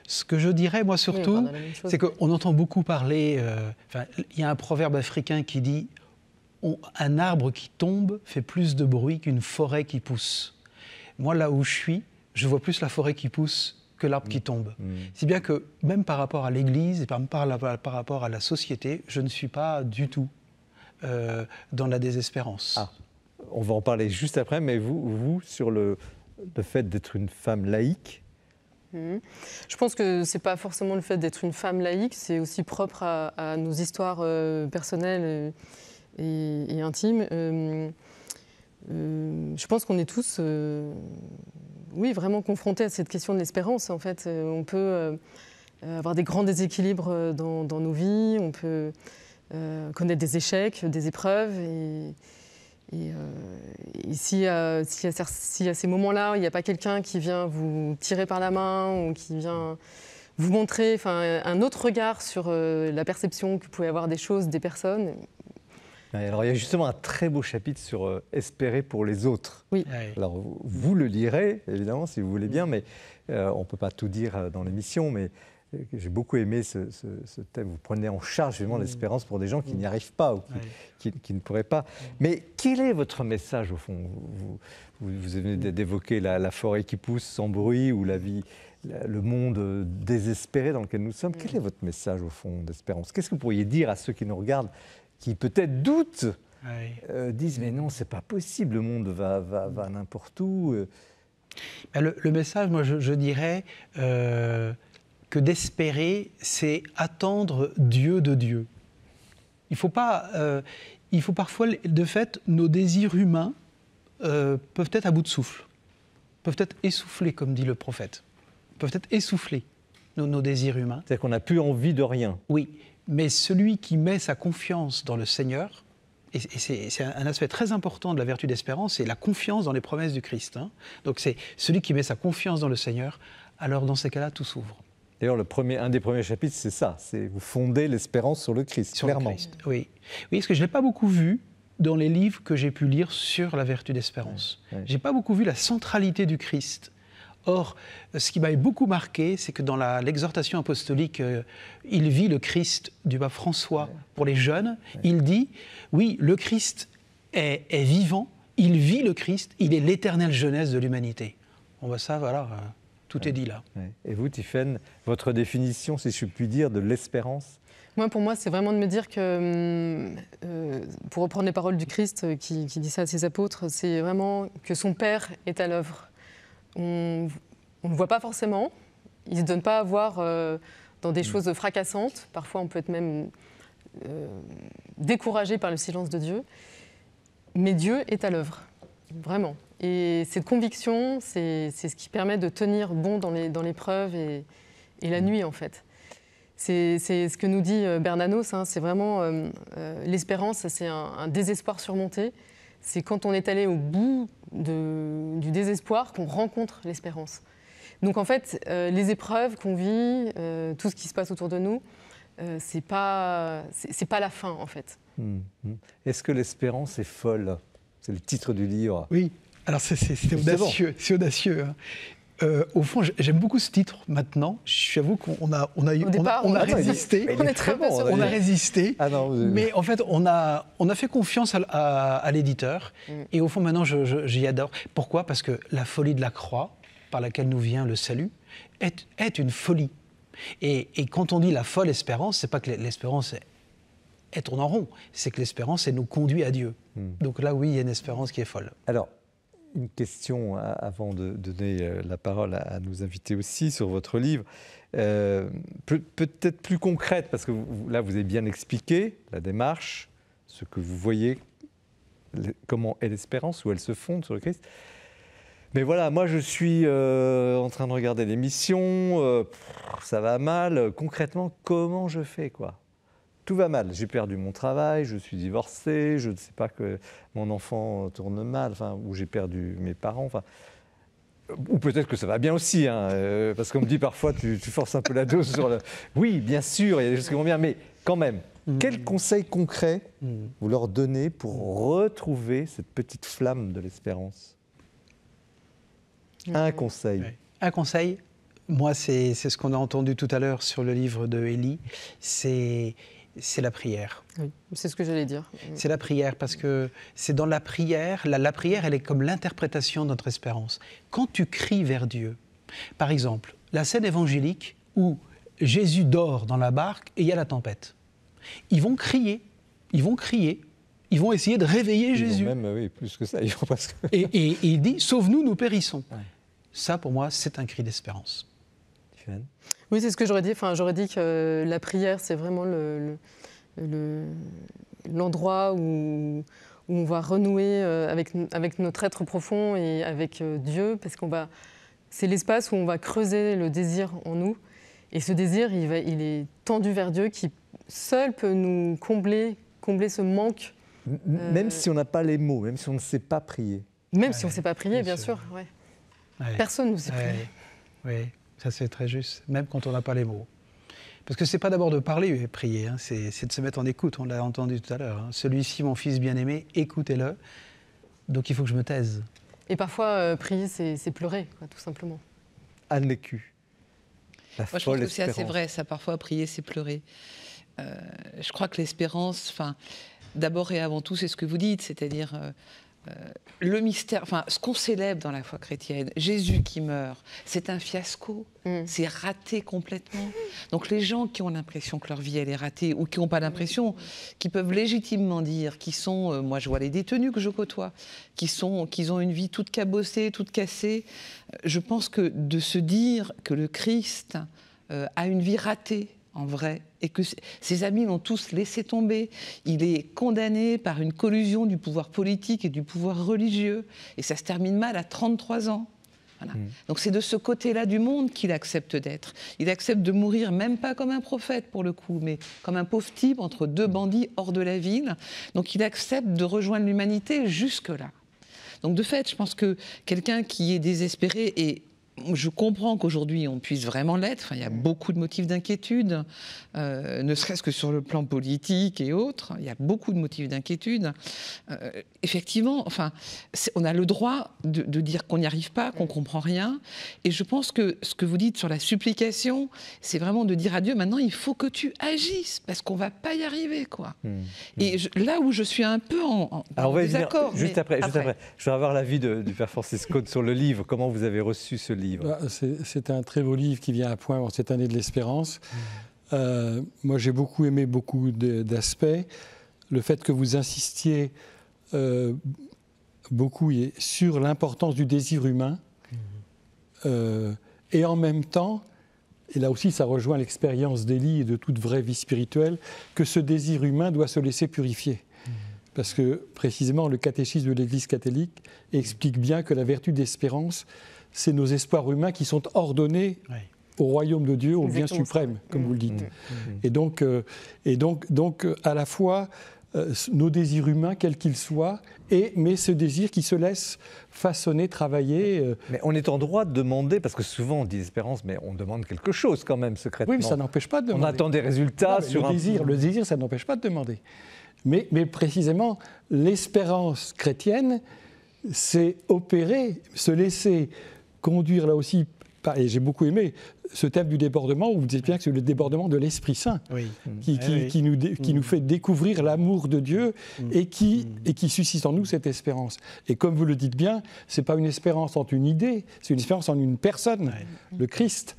Ce que je dirais, moi, surtout, c'est qu'on entend beaucoup parler... il y a un proverbe africain qui dit « Un arbre qui tombe fait plus de bruit qu'une forêt qui pousse ». Moi, là où je suis, je vois plus la forêt qui pousse que l'arbre qui tombe. Si bien que, même par rapport à l'Église et par rapport à la société, je ne suis pas du tout dans la désespérance.
On va en parler juste après, mais vous sur le fait d'être une femme laïque?
Je pense que ce n'est pas forcément le fait d'être une femme laïque, c'est aussi propre à nos histoires personnelles et intimes. Je pense qu'on est tous vraiment confrontés à cette question de l'espérance. En fait, on peut avoir des grands déséquilibres dans nos vies, on peut connaître des échecs, des épreuves. Et s'il y a ces moments-là, il n'y a pas quelqu'un qui vient vous tirer par la main ou qui vient vous montrer un autre regard sur la perception que vous pouvez avoir des choses, des personnes.
Alors, il y a justement un très beau chapitre sur espérer pour les autres.
Oui.
Alors, vous le lirez, évidemment, si vous voulez bien, mais on ne peut pas tout dire dans l'émission, mais j'ai beaucoup aimé ce thème. Vous prenez en charge vraiment l'espérance pour des gens qui n'y arrivent pas ou qui ne pourraient pas. Mais quel est votre message au fond? Vous venez d'évoquer la forêt qui pousse sans bruit ou la vie, le monde désespéré dans lequel nous sommes. Quel est votre message au fond d'espérance? Qu'est-ce que vous pourriez dire à ceux qui nous regardent, qui peut-être doutent, disent mais non, c'est pas possible, le monde va n'importe où.
Le message, moi je dirais que d'espérer, c'est attendre Dieu de Dieu. Il faut parfois, de fait, nos désirs humains peuvent être à bout de souffle, peuvent être essoufflés, comme dit le prophète, peuvent être essoufflés, nos désirs humains.
C'est-à-dire qu'on n'a plus envie de rien.
Oui, mais celui qui met sa confiance dans le Seigneur, et c'est un aspect très important de la vertu d'espérance, c'est la confiance dans les promesses du Christ. Hein. Donc c'est celui qui met sa confiance dans le Seigneur, alors dans ces cas-là, tout s'ouvre.
D'ailleurs, un des premiers chapitres, c'est ça, c'est vous fondez l'espérance sur le Christ,
Sur
clairement.
le Christ, oui. Oui, parce que je ne l'ai pas beaucoup vu dans les livres que j'ai pu lire sur la vertu d'espérance.
Ouais.
Je n'ai pas beaucoup vu la centralité du Christ. Or, ce qui m'avait beaucoup marqué, c'est que dans l'exhortation apostolique, il vit le Christ du pape François pour les jeunes. Il dit, oui, le Christ est vivant, il vit le Christ, il est l'éternelle jeunesse de l'humanité. Bon, ben ça, voilà, tout est dit là.
Ouais. Et vous, Tiffaine, votre définition, si je puis dire, de l'espérance?
Pour moi, c'est vraiment de me dire que, pour reprendre les paroles du Christ qui dit ça à ses apôtres, c'est vraiment que son Père est à l'œuvre. On ne le voit pas forcément, il ne se donne pas à voir dans des choses fracassantes. Parfois, on peut être même découragé par le silence de Dieu. Mais Dieu est à l'œuvre, vraiment. Et cette conviction, c'est ce qui permet de tenir bon dans l'épreuve et la nuit, en fait. C'est ce que nous dit Bernanos, hein, c'est vraiment l'espérance, c'est un désespoir surmonté. C'est quand on est allé au bout du désespoir qu'on rencontre l'espérance. Donc en fait, les épreuves qu'on vit, tout ce qui se passe autour de nous, c'est pas la fin en fait.
Est-ce que l'espérance est folle? C'est le titre du livre.
Oui, alors c'est audacieux. C'est audacieux. Hein. Au fond, j'aime beaucoup ce titre maintenant. J'avoue qu'on a résisté.
On est très bon.
On a résisté.
Ah non,
mais en fait, on a fait confiance à l'éditeur. Et au fond, maintenant, j'y adore. Pourquoi? Parce que la folie de la croix, par laquelle nous vient le salut, est une folie. Et quand on dit la folle espérance, c'est pas que l'espérance elle tourne en rond. C'est que l'espérance, elle nous conduit à Dieu. Donc là, oui, il y a une espérance qui est folle.
Alors, une question avant de donner la parole à nos invités aussi sur votre livre, peut-être plus concrète, parce que là, vous avez bien expliqué la démarche, ce que vous voyez, comment est l'espérance, où elle se fonde sur le Christ. Mais voilà, moi, je suis en train de regarder l'émission, ça va mal. Concrètement, comment je fais, quoi? Tout va mal. J'ai perdu mon travail, je suis divorcé, je ne sais pas que mon enfant tourne mal, ou j'ai perdu mes parents. Ou peut-être que ça va bien aussi, hein, parce qu'on me dit parfois tu forces un peu la dose sur le. Oui, bien sûr, il y a des choses qui vont bien, mais quand même, quels conseils concrets vous leur donnez pour retrouver cette petite flamme de l'espérance? Un conseil.
Oui. Un conseil, moi, c'est ce qu'on a entendu tout à l'heure sur le livre de Élie, c'est la prière.
Oui, c'est ce que j'allais dire.
C'est la prière, parce que c'est dans la prière, la prière, elle est comme l'interprétation de notre espérance. Quand tu cries vers Dieu, par exemple, la scène évangélique où Jésus dort dans la barque et il y a la tempête. Ils vont crier, ils vont essayer de réveiller Jésus.
Même, oui, plus que ça, ils vont parce que...
et il dit, sauve-nous, nous périssons.
Ouais.
Ça, pour moi, c'est un cri d'espérance.
Oui, c'est ce que j'aurais dit. J'aurais dit que la prière, c'est vraiment l'endroit où on va renouer avec notre être profond et avec Dieu, parce c'est l'espace où on va creuser le désir en nous. Et ce désir, il est tendu vers Dieu, qui seul peut nous combler ce manque.
Même si on n'a pas les mots, même si on ne sait pas prier.
Même si on ne sait pas prier, bien sûr. Ouais.
Ouais.
Personne ne sait prier.
Oui, ça c'est très juste, même quand on n'a pas les mots. Parce que ce n'est pas d'abord de parler et prier, hein, c'est de se mettre en écoute, on l'a entendu tout à l'heure. Hein. Celui-ci, mon fils bien-aimé, écoutez-le, donc il faut que je me taise.
Et parfois, prier, c'est pleurer, quoi, tout simplement.
Anne Lécu.
Moi, je pense que c'est assez vrai, ça, parfois, prier, c'est pleurer. Je crois que l'espérance, d'abord et avant tout, c'est ce que vous dites, c'est-à-dire le mystère, ce qu'on célèbre dans la foi chrétienne, Jésus qui meurt, c'est un fiasco, c'est raté complètement. Donc les gens qui ont l'impression que leur vie elle est ratée, ou qui n'ont pas l'impression, qui peuvent légitimement dire, qui sont, moi je vois les détenus que je côtoie, qu'ils ont une vie toute cabossée, toute cassée, je pense que de se dire que le Christ a une vie ratée, en vrai, et que ses amis l'ont tous laissé tomber. Il est condamné par une collusion du pouvoir politique et du pouvoir religieux, et ça se termine mal à 33 ans. Voilà. Donc c'est de ce côté-là du monde qu'il accepte d'être. Il accepte de mourir, même pas comme un prophète pour le coup, mais comme un pauvre type entre deux bandits hors de la ville. Donc il accepte de rejoindre l'humanité jusque-là. Donc de fait, je pense que quelqu'un qui est désespéré, et je comprends qu'aujourd'hui on puisse vraiment l'être, enfin, il y a beaucoup de motifs d'inquiétude, ne serait-ce que sur le plan politique et autres, il y a beaucoup de motifs d'inquiétude. Effectivement, enfin, on a le droit de dire qu'on n'y arrive pas, qu'on ne comprend rien, et je pense que ce que vous dites sur la supplication, c'est vraiment de dire à Dieu, maintenant il faut que tu agisses, parce qu'on ne va pas y arriver, quoi. Et là où je suis un peu en
Alors on va y venir
désaccord...
juste après. Je vais avoir l'avis du Père Francis Cône sur le livre, comment vous avez reçu ce livre.
C'est un très beau livre qui vient à point en cette année de l'espérance. Moi, j'ai beaucoup aimé beaucoup d'aspects. Le fait que vous insistiez beaucoup sur l'importance du désir humain et en même temps, et là aussi ça rejoint l'expérience d'Élie et de toute vraie vie spirituelle, que ce désir humain doit se laisser purifier. Parce que précisément le catéchisme de l'Église catholique explique bien que la vertu d'espérance, c'est nos espoirs humains qui sont ordonnés au royaume de Dieu, au bien suprême, comme vous le dites. Et donc, à la fois, nos désirs humains, quels qu'ils soient, mais ce désir qui se laisse façonner, travailler.
Mais on est en droit de demander, parce que souvent on dit espérance, mais on demande quelque chose quand même, secrètement.
Oui, mais ça n'empêche pas de demander.
On attend des résultats sur
le désir, ça n'empêche pas de demander. Mais précisément, l'espérance chrétienne, c'est opérer, se laisser conduire là aussi, et j'ai beaucoup aimé ce thème du débordement, où vous dites bien que c'est le débordement de l'Esprit Saint qui nous fait découvrir l'amour de Dieu et qui suscite en nous cette espérance. Et comme vous le dites bien, ce n'est pas une espérance en une idée, c'est une espérance en une personne, le Christ.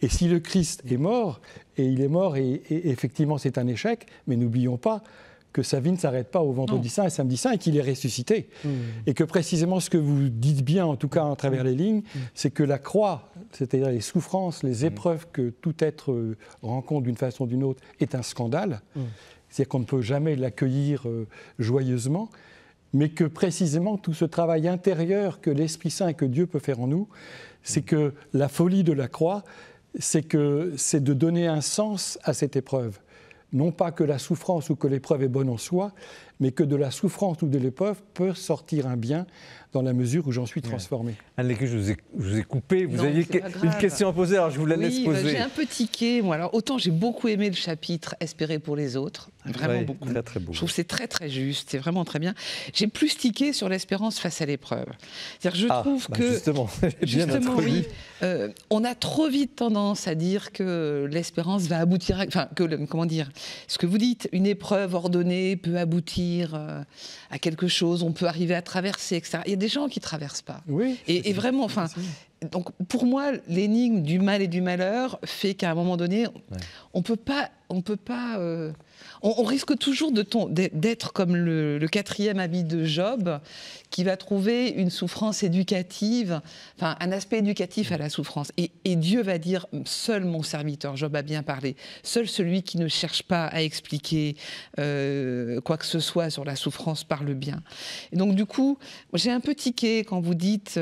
Et si le Christ est mort, et il est mort, et effectivement c'est un échec, mais n'oublions pas que sa vie ne s'arrête pas au vendredi saint et samedi saint et qu'il est ressuscité. Et que précisément ce que vous dites bien, en tout cas à travers les lignes, c'est que la croix, c'est-à-dire les souffrances, les épreuves que tout être rencontre d'une façon ou d'une autre, est un scandale. C'est-à-dire qu'on ne peut jamais l'accueillir joyeusement, mais que précisément tout ce travail intérieur que l'Esprit Saint et que Dieu peut faire en nous, c'est que la folie de la croix, c'est de donner un sens à cette épreuve. Non pas que la souffrance ou que l'épreuve est bonne en soi, mais que de la souffrance ou de l'épreuve peut sortir un bien dans la mesure où j'en suis transformé.
Anne Lécu, je vous ai coupé. Vous aviez une question à poser, alors je vous la laisse poser.
J'ai un peu tiqué. Moi, alors, autant j'ai beaucoup aimé le chapitre « Espérer pour les autres ». Vraiment beaucoup.
Très, très beau.
Je trouve que c'est très, très juste. C'est vraiment très bien. J'ai plus tiqué sur l'espérance face à l'épreuve. Je trouve que...
Justement,
oui. On a trop vite tendance à dire que l'espérance va aboutir à... Enfin, comment dire, ce que vous dites, une épreuve ordonnée peut aboutir à quelque chose, on peut arriver à traverser, etc. Il y a des gens qui ne traversent pas.
Oui,
et vraiment, enfin... Donc, pour moi, l'énigme du mal et du malheur fait qu'à un moment donné, on risque toujours d'être comme le quatrième habit de Job, qui va trouver une souffrance éducative, enfin un aspect éducatif à la souffrance. Et Dieu va dire, seul mon serviteur, Job a bien parlé, seul celui qui ne cherche pas à expliquer quoi que ce soit sur la souffrance parle bien. Et donc du coup, j'ai un peu tiqué quand vous dites...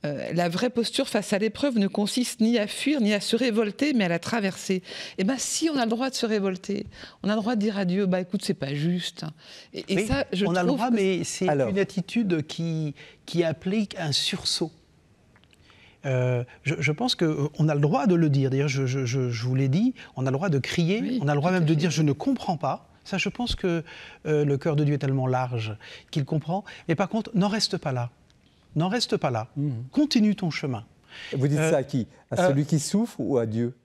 la vraie posture face à l'épreuve ne consiste ni à fuir, ni à se révolter, mais à la traverser. Et bien, si on a le droit de se révolter, on a le droit de dire à Dieu, écoute, c'est pas juste. Et ça, je trouve...
On a le droit, mais c'est une attitude qui implique un sursaut. Je pense qu'on a le droit de le dire. D'ailleurs, je vous l'ai dit, on a le droit de crier, on a le droit même de dire « je ne comprends pas ». Ça, je pense que le cœur de Dieu est tellement large qu'il comprend. Mais par contre, n'en reste pas là. N'en reste pas là. Continue ton chemin.
Vous dites ça à qui? À celui qui souffre ou à Dieu?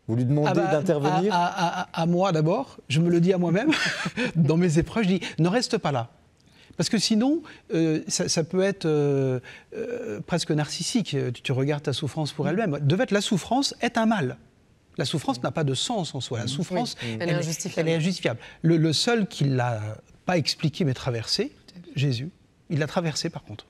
Vous lui demandez d'intervenir?
À moi d'abord. Je me le dis à moi-même. Dans mes épreuves, je dis ne reste pas là. Parce que sinon, ça peut être presque narcissique. Tu regardes ta souffrance pour elle-même. De fait, la souffrance est un mal. La souffrance n'a pas de sens en soi. La souffrance, elle est injustifiable. Le seul qui ne l'a pas expliqué mais traversé, Jésus, il l'a traversé par contre.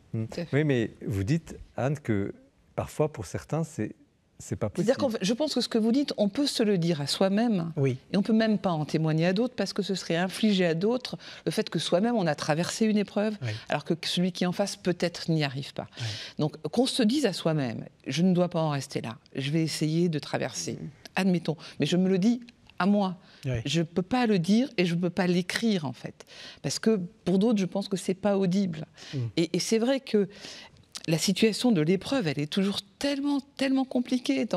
Oui, mais vous dites, Anne, que parfois, pour certains, c'est c'est pas possible.
C'est-à-dire que je pense que ce que vous dites, on peut se le dire à soi-même,
Oui.
et on ne peut même pas en témoigner à d'autres, parce que ce serait infliger à d'autres le fait que soi-même, on a traversé une épreuve,
Oui.
alors que celui qui est en face, peut-être, n'y arrive pas.
Oui.
Donc, qu'on se dise à soi-même, je ne dois pas en rester là, je vais essayer de traverser, admettons, mais je me le dis à moi.
Oui.
Je ne peux pas le dire et je ne peux pas l'écrire, en fait. Parce que, pour d'autres, je pense que ce n'est pas audible. Et c'est vrai que la situation de l'épreuve, elle est toujours tellement, tellement compliquée.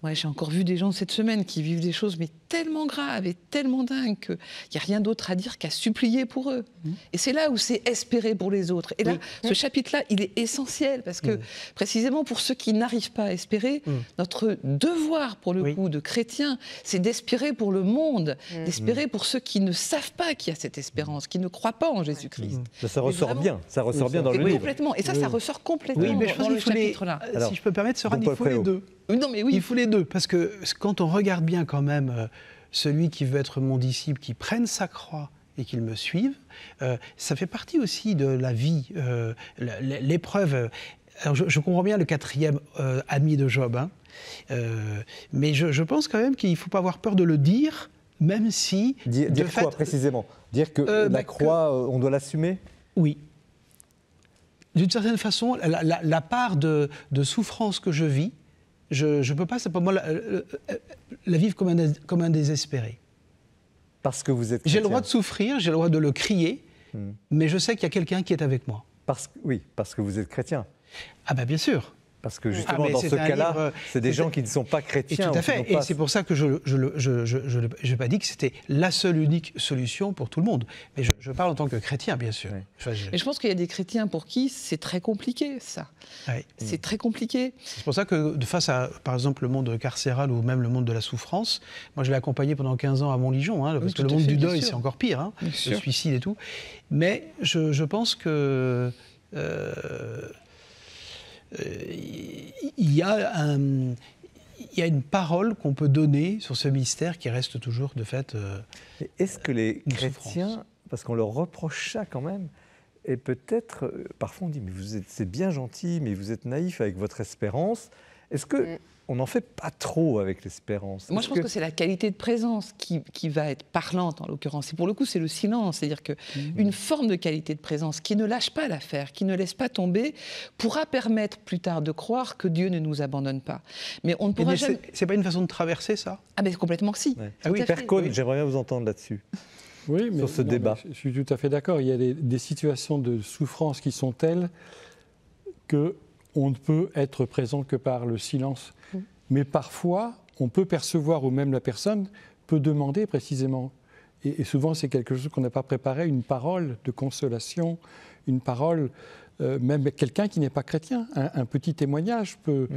Moi, j'ai encore vu des gens cette semaine qui vivent des choses mais tellement graves et tellement dingues qu'il n'y a rien d'autre à dire qu'à supplier pour eux. Et c'est là où c'est espérer pour les autres. Et là, ce chapitre-là, il est essentiel parce que, précisément pour ceux qui n'arrivent pas à espérer, notre devoir, pour le coup, de chrétien, c'est d'espérer pour le monde, d'espérer pour ceux qui ne savent pas qu'il y a cette espérance, qui ne croient pas en Jésus-Christ.
Ça ressort bien, ça ressort bien dans
Et
le livre.
complètement. Et ça ressort complètement
Oui, mais je pense
dans le
qu'il faut les,
chapitre-là.
si je peux me permettre, Soran,
Don
il faut
Paul
les deux.
Non, mais oui.
Il faut les deux, parce que quand on regarde bien quand même celui qui veut être mon disciple, qui prenne sa croix et qu'il me suive, ça fait partie aussi de la vie, l'épreuve. Alors je comprends bien le quatrième ami de Job, hein, mais je pense quand même qu'il ne faut pas avoir peur de le dire, même si...
Dire quoi précisément? Dire que la croix, on doit l'assumer?
Oui. D'une certaine façon, la part de souffrance que je vis, je ne peux pas, c'est pas moi, la vivre comme un désespéré.
Parce que vous êtes chrétien.
J'ai le droit de souffrir, j'ai le droit de le crier, mais je sais qu'il y a quelqu'un qui est avec moi.
Oui, parce que vous êtes chrétien.
Ah ben bien sûr.
Parce que justement, dans ce cas-là, c'est des gens qui ne sont pas chrétiens.
Et tout à fait. Et c'est pour ça que je n'ai pas dit que c'était la seule unique solution pour tout le monde. Mais je parle en tant que chrétien, bien sûr.
Oui.
Et je pense qu'il y a des chrétiens pour qui c'est très compliqué, ça.
Oui.
C'est très compliqué.
C'est pour ça que face à, par exemple, le monde carcéral ou même le monde de la souffrance, moi je l'ai accompagné pendant 15 ans à Montligeon, hein, parce que le monde du deuil, c'est encore pire, hein, le suicide et tout. Mais je pense que... il y a une parole qu'on peut donner sur ce mystère qui reste toujours de fait.
Est-ce que les chrétiens, parce qu'on leur reproche ça quand même, et peut-être, parfois on dit, mais c'est bien gentil, mais vous êtes naïf avec votre espérance. Est-ce que on n'en fait pas trop avec l'espérance?
Moi, je pense que c'est la qualité de présence qui va être parlante, en l'occurrence. Et pour le coup, c'est le silence. C'est-à-dire qu'une forme de qualité de présence qui ne lâche pas l'affaire, qui ne laisse pas tomber, pourra permettre plus tard de croire que Dieu ne nous abandonne pas. Mais on ne pourra jamais...
C'est pas une façon de traverser ça?
Ah ben complètement que si.
Ouais.
Ah oui,
Père Cône, j'aimerais bien vous entendre là-dessus.
Oui, mais
sur ce débat.
Je suis tout à fait d'accord. Il y a des situations de souffrance qui sont telles qu'on ne peut être présent que par le silence. Mais parfois, on peut percevoir, ou même la personne peut demander précisément. Et souvent, c'est quelque chose qu'on n'a pas préparé, une parole de consolation, une parole, même quelqu'un qui n'est pas chrétien. Un petit témoignage peut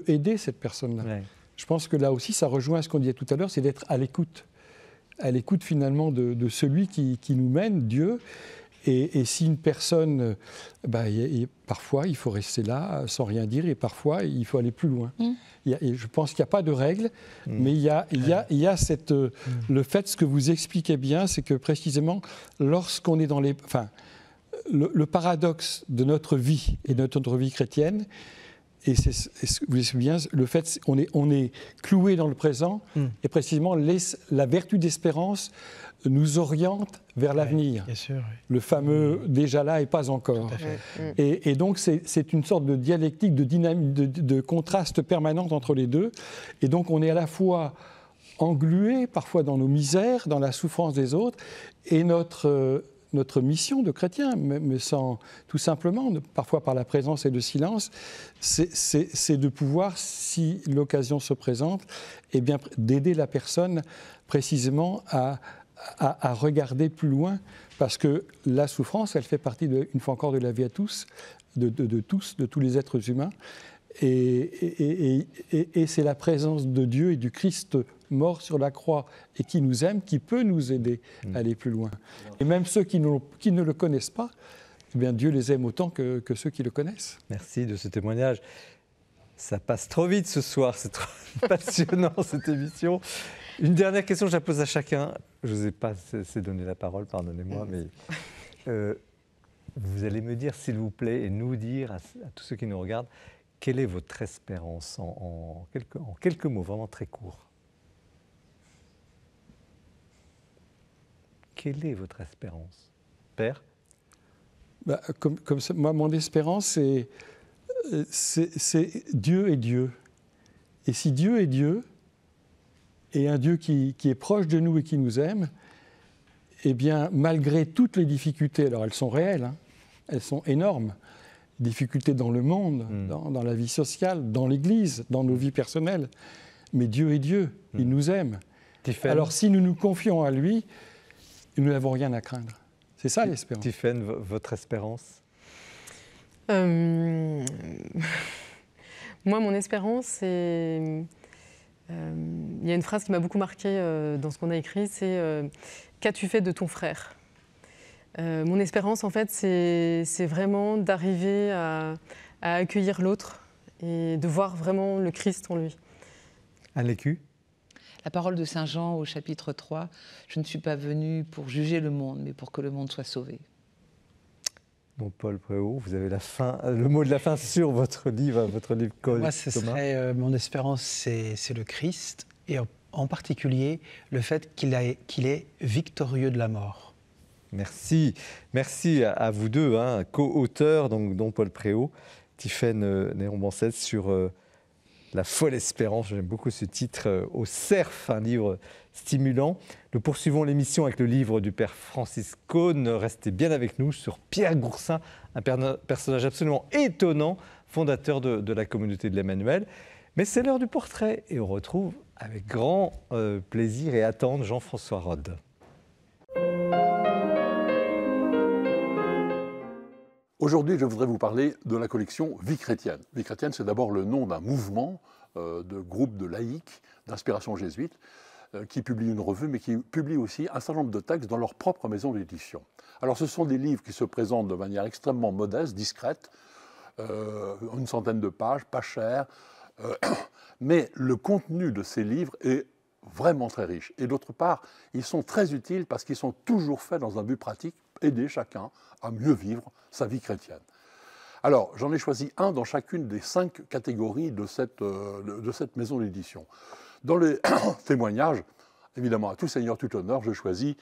aider cette personne-là. Ouais. Je pense que là aussi, ça rejoint ce qu'on disait tout à l'heure, c'est d'être à l'écoute finalement de celui qui nous mène, Dieu. Et si une personne, parfois il faut rester là sans rien dire, et parfois il faut aller plus loin. Je pense qu'il n'y a pas de règle, mais il y a le fait, ce que vous expliquez bien, c'est que précisément lorsqu'on est dans le paradoxe de notre vie et de notre vie chrétienne, et vous savez bien, le fait on est cloué dans le présent, et précisément la vertu d'espérance nous oriente vers l'avenir.
Bien sûr, oui.
Le fameux « déjà là et pas encore ». Et donc c'est une sorte de dialectique, de dynamique, de contraste permanent entre les deux. Et donc on est à la fois englué parfois dans nos misères, dans la souffrance des autres, et notre mission de chrétien, mais sans, tout simplement, parfois par la présence et le silence, c'est de pouvoir, si l'occasion se présente, eh bien, d'aider la personne précisément à regarder plus loin, parce que la souffrance, elle fait partie, une fois encore, de la vie à tous, de tous les êtres humains, et c'est la présence de Dieu et du Christ mort sur la croix et qui nous aime, qui peut nous aider à aller plus loin. Et même ceux qui ne le connaissent pas, eh bien Dieu les aime autant que ceux qui le connaissent.
Merci de ce témoignage. Ça passe trop vite ce soir, c'est trop passionnant cette émission. Une dernière question, je la pose à chacun. Je n'osais pas c'est donner la parole, pardonnez-moi, mais vous allez me dire, s'il vous plaît, et nous dire à tous ceux qui nous regardent, Quelle est votre espérance en quelques mots, vraiment très courts? Quelle est votre espérance, Père?
Comme ça, moi, mon espérance, c'est Dieu est Dieu. Et si Dieu est Dieu, et un Dieu qui est proche de nous et qui nous aime, eh bien, malgré toutes les difficultés, alors elles sont réelles, hein, elles sont énormes, difficultés dans le monde, dans la vie sociale, dans l'Église, dans nos vies personnelles, mais Dieu est Dieu, il nous aime. Alors si nous nous confions à lui, nous n'avons rien à craindre. C'est ça l'espérance.
Tiffaine, votre espérance?
Moi, mon espérance, c'est... il y a une phrase qui m'a beaucoup marquée dans ce qu'on a écrit, c'est qu'as-tu fait de ton frère? Mon espérance, en fait, c'est vraiment d'arriver à accueillir l'autre et de voir vraiment le Christ en lui.
Un écu?
La parole de Saint Jean au chapitre 3, « Je ne suis pas venu pour juger le monde, mais pour que le monde soit sauvé. »
Don Paul Préau, vous avez le mot de la fin sur votre livre Cole.
Moi, ce serait, mon espérance, c'est le Christ, et en particulier le fait qu'il est victorieux de la mort.
Merci. Merci à vous deux, hein, co-auteurs, donc Don Paul Préau, Tiffaine Néron-Bancel, sur La folle espérance. J'aime beaucoup ce titre, Au cerf, un livre stimulant. Nous poursuivons l'émission avec le livre du père Francis Caunes. Restez bien avec nous sur Pierre Goursin, un personnage absolument étonnant, fondateur de la communauté de l'Emmanuel. Mais c'est l'heure du portrait et on retrouve avec grand plaisir et attente Jean-François Rode.
Aujourd'hui, je voudrais vous parler de la collection Vie chrétienne. Vie chrétienne, c'est d'abord le nom d'un mouvement de groupe de laïcs d'inspiration jésuite qui publie une revue, mais qui publie aussi un certain nombre de textes dans leur propre maison d'édition. Alors, ce sont des livres qui se présentent de manière extrêmement modeste, discrète, une centaine de pages, pas cher, mais le contenu de ces livres est vraiment très riche. Et d'autre part, ils sont très utiles parce qu'ils sont toujours faits dans un but pratique, aider chacun à mieux vivre sa vie chrétienne. Alors, j'en ai choisi un dans chacune des 5 catégories de cette maison d'édition. Dans les témoignages, évidemment, à tout seigneur, tout honneur, je choisis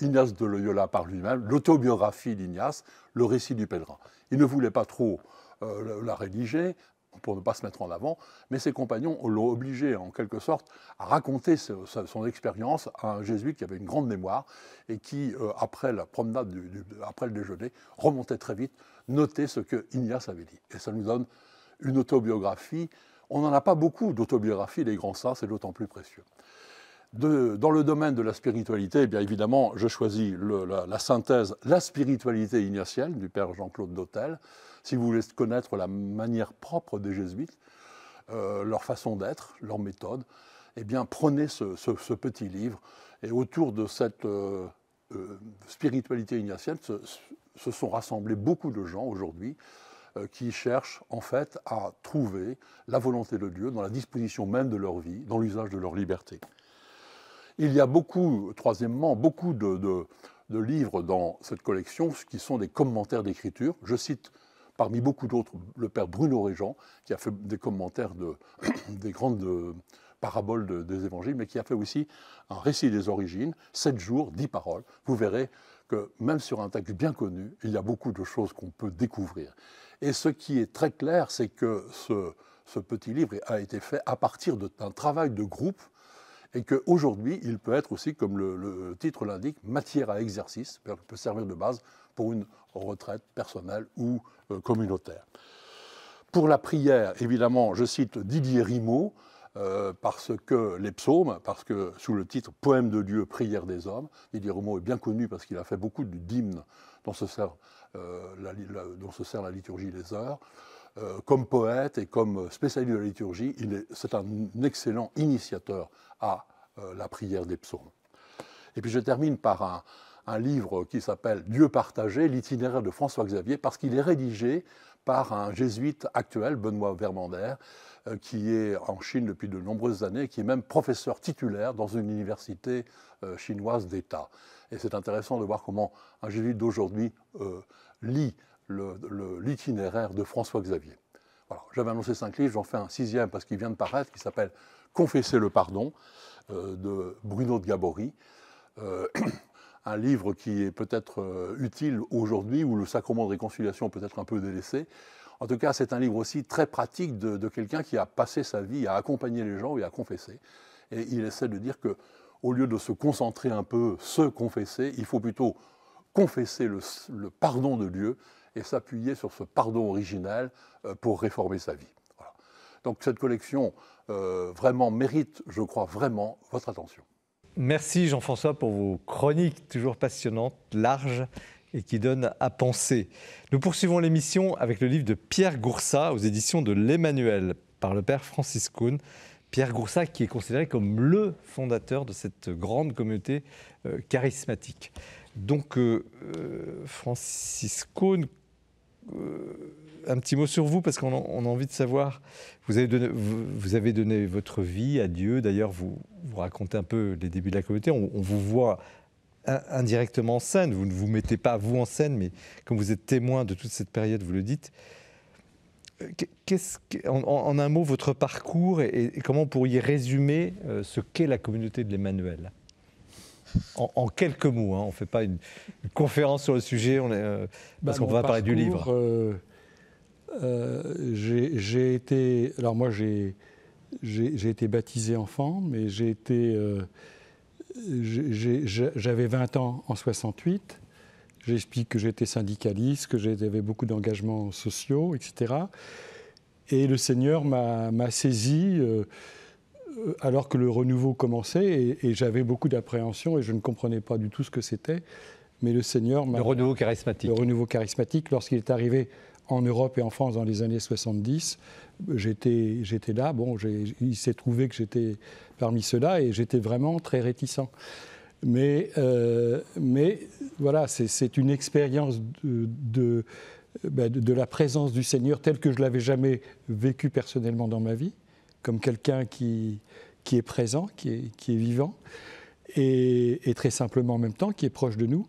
Ignace de Loyola par lui-même, l'autobiographie d'Ignace, le récit du pèlerin. Il ne voulait pas trop la rédiger, pour ne pas se mettre en avant, mais ses compagnons l'ont obligé, en quelque sorte, à raconter son expérience à un jésuite qui avait une grande mémoire et qui, après la promenade, après le déjeuner, remontait très vite, notait ce que Ignace avait dit. Et ça nous donne une autobiographie. On n'en a pas beaucoup d'autobiographies des grands saints, c'est d'autant plus précieux. Dans le domaine de la spiritualité, eh bien évidemment, je choisis la synthèse « La spiritualité ignatienne » du père Jean-Claude Dautel. Si vous voulez connaître la manière propre des jésuites, leur façon d'être, leur méthode, eh bien prenez ce petit livre. Et autour de cette spiritualité ignatienne se sont rassemblés beaucoup de gens aujourd'hui qui cherchent en fait à trouver la volonté de Dieu dans la disposition même de leur vie, dans l'usage de leur liberté. Il y a troisièmement, beaucoup de livres dans cette collection qui sont des commentaires d'écriture. Je cite parmi beaucoup d'autres le père Bruno Régent, qui a fait des commentaires des grandes paraboles des évangiles, mais qui a fait aussi un récit des origines, 7 jours, 10 paroles. Vous verrez que même sur un texte bien connu, il y a beaucoup de choses qu'on peut découvrir. Et ce qui est très clair, c'est que ce petit livre a été fait à partir d'un travail de groupe et qu'aujourd'hui, il peut être aussi, comme le titre l'indique, matière à exercice, peut servir de base pour une retraite personnelle ou communautaire. Pour la prière, évidemment, je cite Didier Rimaud, parce que les psaumes, parce que sous le titre « Poème de Dieu, prière des hommes », Didier Rimaud est bien connu parce qu'il a fait beaucoup d'hymnes dont se sert la liturgie des heures. Comme poète et comme spécialiste de la liturgie, c'est un excellent initiateur à la prière des psaumes. Et puis je termine par un livre qui s'appelle « Dieu partagé, l'itinéraire de François Xavier », parce qu'il est rédigé par un jésuite actuel, Benoît Vermander, qui est en Chine depuis de nombreuses années, qui est même professeur titulaire dans une université chinoise d'État. Et c'est intéressant de voir comment un jésuite d'aujourd'hui lit l'itinéraire de François Xavier. Voilà, j'avais annoncé 5 livres, j'en fais un 6e parce qu'il vient de paraître, qui s'appelle « Confesser le pardon » de Bruno de Gabory. Un livre qui est peut-être utile aujourd'hui, où le sacrement de réconciliation peut être un peu délaissé. En tout cas, c'est un livre aussi très pratique de quelqu'un qui a passé sa vie à accompagner les gens et à confesser. Et il essaie de dire qu'au lieu de se concentrer un peu, se confesser, il faut plutôt confesser le pardon de Dieu et s'appuyer sur ce pardon originel pour réformer sa vie. Voilà. Donc cette collection vraiment mérite, je crois vraiment, votre attention.
Merci Jean-François pour vos chroniques toujours passionnantes, larges et qui donnent à penser. Nous poursuivons l'émission avec le livre de Pierre Goursat aux éditions de l'Emmanuel par le père Francis Caunes. Pierre Goursat qui est considéré comme le fondateur de cette grande communauté charismatique. Donc Francis Caunes, un petit mot sur vous, parce qu'on a envie de savoir, vous avez donné votre vie à Dieu, d'ailleurs vous racontez un peu les débuts de la communauté, on vous voit indirectement en scène, vous ne vous mettez pas vous en scène, mais comme vous êtes témoin de toute cette période, vous le dites. En un mot, votre parcours et comment vous pourriez résumer ce qu'est la communauté de l'Emmanuel ? En quelques mots, hein, on ne fait pas une conférence sur le sujet, parce qu'on va parler du livre.
J'ai été baptisé enfant, mais j'avais 20 ans en 68. J'explique que j'étais syndicaliste, que j'avais beaucoup d'engagements sociaux, etc. Et le Seigneur m'a saisi alors que le renouveau commençait, et j'avais beaucoup d'appréhension et je ne comprenais pas du tout ce que c'était. Mais le Seigneur m'a...
Le renouveau charismatique.
Le renouveau charismatique, lorsqu'il est arrivé en Europe et en France dans les années 70, j'étais là. Bon, il s'est trouvé que j'étais parmi ceux-là et j'étais vraiment très réticent. Mais voilà, c'est une expérience de la présence du Seigneur telle que je ne l'avais jamais vécue personnellement dans ma vie, comme quelqu'un qui est présent, qui est vivant, et très simplement en même temps, qui est proche de nous.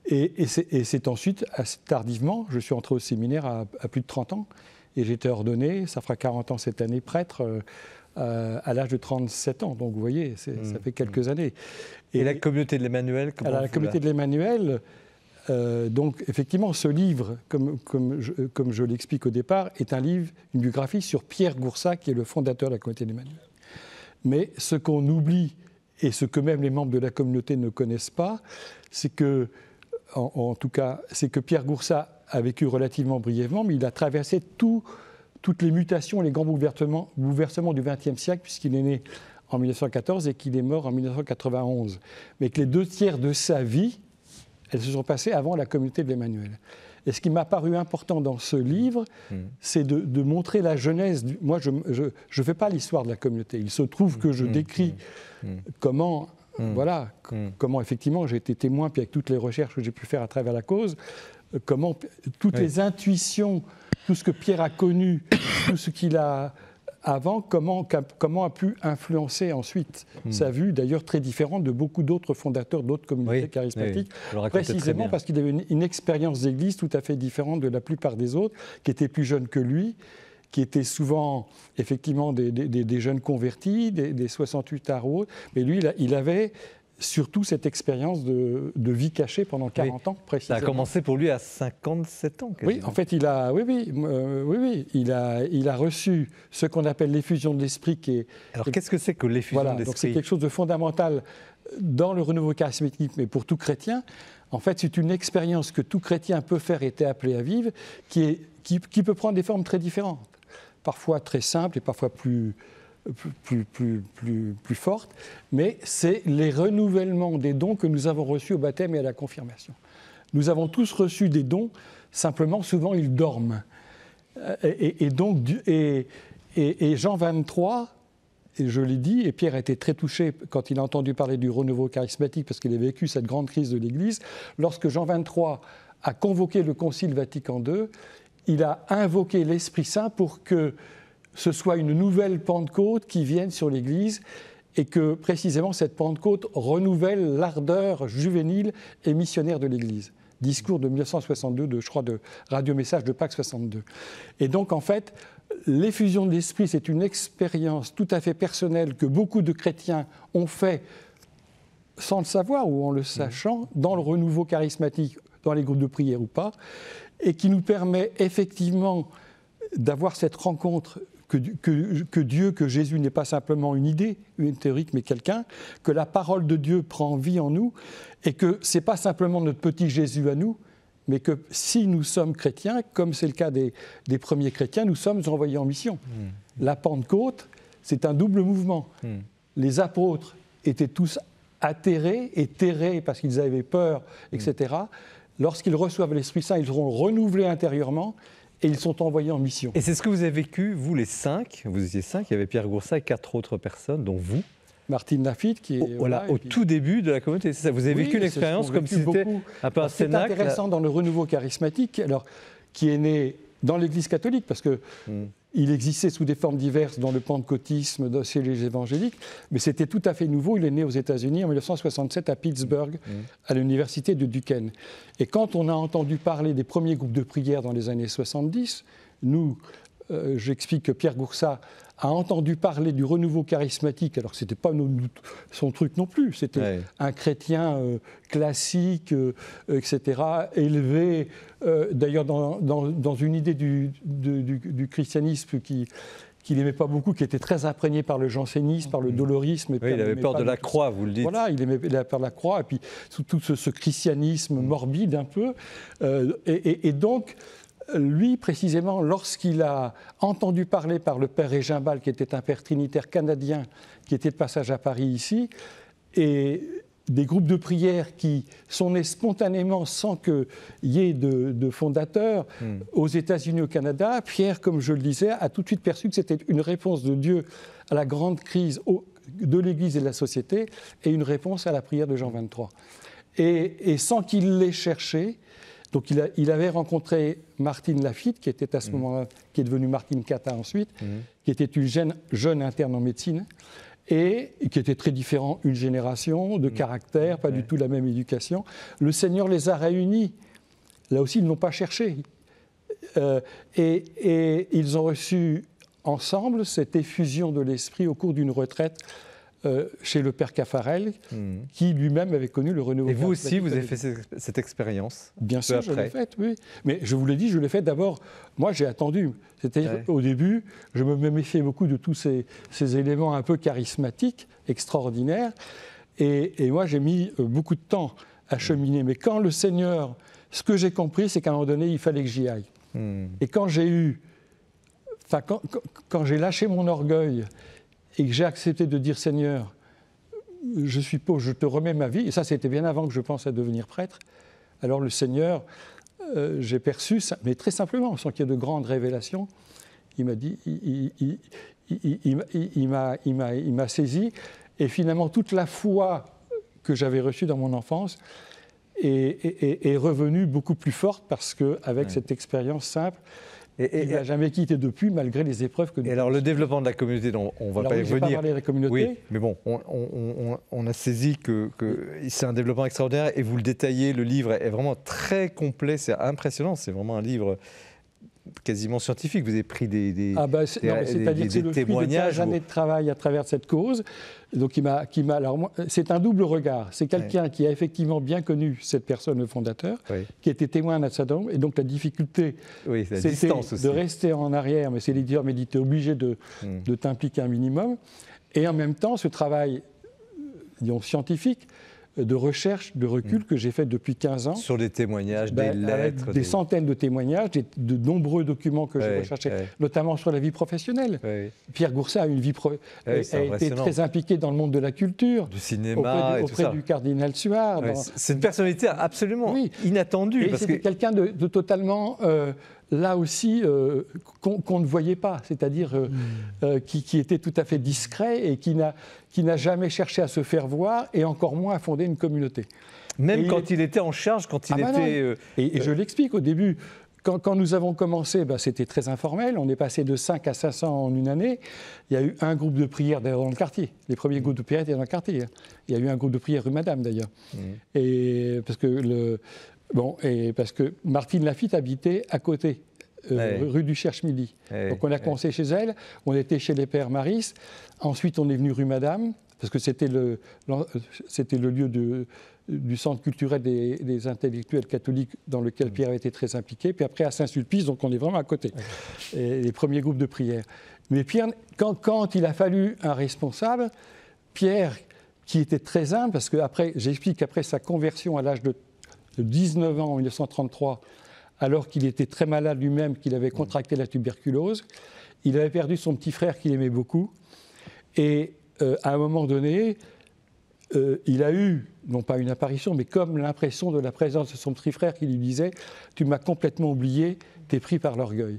Et c'est ensuite, assez tardivement, je suis entré au séminaire à plus de 30 ans, et j'ai été ordonné, ça fera 40 ans cette année, prêtre, à l'âge de 37 ans. Donc vous voyez, ça fait quelques années.
Et la communauté de l'Emmanuel, comment
la communauté de l'Emmanuel, donc effectivement, ce livre, comme je l'explique au départ, est un livre, une biographie sur Pierre Goursat, qui est le fondateur de la communauté de l'Emmanuel. Mais ce qu'on oublie, et ce que même les membres de la communauté ne connaissent pas, c'est que, en tout cas, c'est que Pierre Goursat a vécu relativement brièvement, mais il a traversé toutes les mutations, les grands bouleversements du XXe siècle, puisqu'il est né en 1914 et qu'il est mort en 1991. Mais que les 2 tiers de sa vie, elles se sont passées avant la communauté de l'Emmanuel. Et ce qui m'a paru important dans ce livre, c'est de montrer la genèse. Moi, je ne fais pas l'histoire de la communauté. Il se trouve que je décris comment... Voilà, comment effectivement j'ai été témoin, puis avec toutes les recherches que j'ai pu faire à travers la cause, comment toutes les intuitions, tout ce que Pierre a connu, tout ce qu'il a avant, comment a pu influencer ensuite sa vue, d'ailleurs très différente de beaucoup d'autres fondateurs d'autres communautés charismatiques, précisément parce qu'il avait une expérience d'église tout à fait différente de la plupart des autres, qui étaient plus jeunes que lui, qui étaient souvent effectivement des jeunes convertis, des 68 arts ou autres. Mais lui, il avait surtout cette expérience de vie cachée pendant 40 ans, précisément.
Ça a commencé pour lui à 57 ans, quasiment.
Oui, en fait, il a reçu ce qu'on appelle l'effusion de l'esprit.
Alors, qu'est-ce que c'est que l'effusion de l'esprit ?
Donc c'est quelque chose de fondamental dans le renouveau charismatique, mais pour tout chrétien. En fait, c'est une expérience que tout chrétien peut faire et est appelé à vivre, qui peut prendre des formes très différentes. Parfois très simples et parfois plus fortes, mais c'est les renouvellements des dons que nous avons reçus au baptême et à la confirmation. Nous avons tous reçu des dons, simplement, souvent, ils dorment. Et Jean 23, et je l'ai dit, et Pierre a été très touché quand il a entendu parler du renouveau charismatique, parce qu'il a vécu cette grande crise de l'Église, lorsque Jean 23 a convoqué le Concile Vatican II, il a invoqué l'Esprit Saint pour que ce soit une nouvelle Pentecôte qui vienne sur l'Église et que précisément cette Pentecôte renouvelle l'ardeur juvénile et missionnaire de l'Église. Discours de 1962, de Radio Message de Pâques 62. Et donc en fait, l'effusion de l'esprit, c'est une expérience tout à fait personnelle que beaucoup de chrétiens ont fait sans le savoir ou en le sachant, dans le renouveau charismatique, dans les groupes de prière ou pas, et qui nous permet effectivement d'avoir cette rencontre que Dieu, que Jésus n'est pas simplement une idée, une théorique, mais quelqu'un, que la parole de Dieu prend vie en nous, et que ce n'est pas simplement notre petit Jésus à nous, mais que si nous sommes chrétiens, comme c'est le cas des premiers chrétiens, nous sommes envoyés en mission. La Pentecôte, c'est un double mouvement. Les apôtres étaient tous atterrés et terrés parce qu'ils avaient peur, etc. Lorsqu'ils reçoivent l'Esprit Saint, ils seront renouvelés intérieurement et ils sont envoyés en mission.
Et c'est ce que vous avez vécu, vous les 5, vous étiez 5, il y avait Pierre Goursat et 4 autres personnes, dont vous.
Martine Lafitte, qui est...
au tout début de la communauté, c'est ça. Vous avez vécu une expérience comme si c'était un peu un cénacle.
C'est intéressant dans le renouveau charismatique, alors, qui est né dans l'Église catholique, parce que il existait sous des formes diverses dans le pentecôtisme, chez les évangéliques, mais c'était tout à fait nouveau. Il est né aux États-Unis en 1967 à Pittsburgh, à l'université de Duquesne. Et quand on a entendu parler des premiers groupes de prière dans les années 70, nous, j'explique que Pierre Goursat a entendu parler du renouveau charismatique, alors que ce n'était pas son truc non plus, c'était un chrétien classique, etc., élevé, d'ailleurs dans une idée du christianisme qu'il n'aimait pas beaucoup, qui était très imprégné par le jansénisme, par le dolorisme.
Oui, il avait peur de la croix, vous le dites.
Voilà, il avait peur de la croix, et puis tout ce christianisme morbide un peu. Et donc, lui, précisément, lorsqu'il a entendu parler par le père Régimbal, qui était un père trinitaire canadien, qui était de passage à Paris ici, et des groupes de prière qui sont nés spontanément sans qu'il y ait de fondateurs aux États-Unis, au Canada, Pierre, comme je le disais, a tout de suite perçu que c'était une réponse de Dieu à la grande crise de l'Église et de la société, et une réponse à la prière de Jean 23. Et sans qu'il l'ait cherché, donc il avait rencontré Martine Lafitte, qui était à ce moment-là, qui est devenue Martine Cata ensuite, qui était une jeune interne en médecine, et qui était très différent, une génération, de caractère, pas du tout la même éducation. Le Seigneur les a réunis. Là aussi, ils ne l'ont pas cherché. Et ils ont reçu ensemble cette effusion de l'esprit au cours d'une retraite chez le père Caffarel, qui lui-même avait connu le renouveau.
Et vous aussi, vous avez fait cette expérience?
Bien sûr, je l'ai faite, oui. Mais je vous l'ai dit, je l'ai faite d'abord. Moi, j'ai attendu. C'est-à-dire, au début, je me méfiais beaucoup de tous ces éléments un peu charismatiques, extraordinaires. Et moi, j'ai mis beaucoup de temps à cheminer. Mais quand le Seigneur... Ce que j'ai compris, c'est qu'à un moment donné, il fallait que j'y aille. Et quand j'ai eu... Enfin, quand j'ai lâché mon orgueil et que j'ai accepté de dire « Seigneur, je suis pauvre, je te remets ma vie », et ça, c'était bien avant que je pense à devenir prêtre, alors le Seigneur, j'ai perçu, mais très simplement, sans qu'il y ait de grandes révélations, il m'a dit, il m'a saisi, et finalement, toute la foi que j'avais reçue dans mon enfance est revenue beaucoup plus forte, parce qu'avec cette expérience simple, il n'a jamais quitté depuis, malgré les épreuves que nous...
Et alors, le développement de la communauté, dont on ne va pas y revenir.
Pas parler de la communauté.
Oui, mais bon, on a saisi que c'est un développement extraordinaire, et vous le détaillez, le livre est vraiment très complet, c'est impressionnant, c'est vraiment un livre quasiment scientifique. Vous avez pris des témoignages.
C'est-à-dire que c'est le fruit de 15 années de travail à travers cette cause. Donc, c'est un double regard. C'est quelqu'un qui a effectivement bien connu cette personne, le fondateur, qui était témoin d'un certain nombre. Et donc, la difficulté, c'était de rester en arrière, mais c'est l'éditeur, mais il était obligé de t'impliquer un minimum. Et en même temps, ce travail, disons, scientifique, de recherche, de recul que j'ai fait depuis 15 ans.
Sur des témoignages, des lettres.
Des centaines de témoignages, de nombreux documents que j'ai recherchés, notamment sur la vie professionnelle. Pierre Goursat a été très impliqué dans le monde de la culture.
Du cinéma
auprès du cardinal Suard.
C'est une personnalité absolument inattendue.
Et c'était quelqu'un de totalement... là aussi, qu'on ne voyait pas, c'est-à-dire qui était tout à fait discret et qui n'a jamais cherché à se faire voir et encore moins à fonder une communauté.
Même quand il était en charge, quand il était...
Et je l'explique, au début, quand nous avons commencé, c'était très informel, on est passé de 5 à 500 en une année. Il y a eu un groupe de prière d'ailleurs dans le quartier. Les premiers groupes de prière étaient dans le quartier. Il y a eu un groupe de prière rue Madame d'ailleurs. Et parce que Martine Lafitte habitait à côté rue du Cherche-Midi. Donc on a commencé chez elle, on était chez les pères Maris, ensuite on est venu rue Madame, parce que c'était le lieu du centre culturel des intellectuels catholiques dans lequel Pierre avait été très impliqué, puis après à Saint-Sulpice, donc on est vraiment à côté, et les premiers groupes de prière. Mais Pierre, quand il a fallu un responsable, Pierre, qui était très humble, parce que j'explique qu'après sa conversion à l'âge de 19 ans en 1933, alors qu'il était très malade lui-même, qu'il avait contracté la tuberculose, il avait perdu son petit frère qu'il aimait beaucoup, et à un moment donné, il a eu, non pas une apparition, mais comme l'impression de la présence de son petit frère qui lui disait « Tu m'as complètement oublié, t'es pris par l'orgueil ».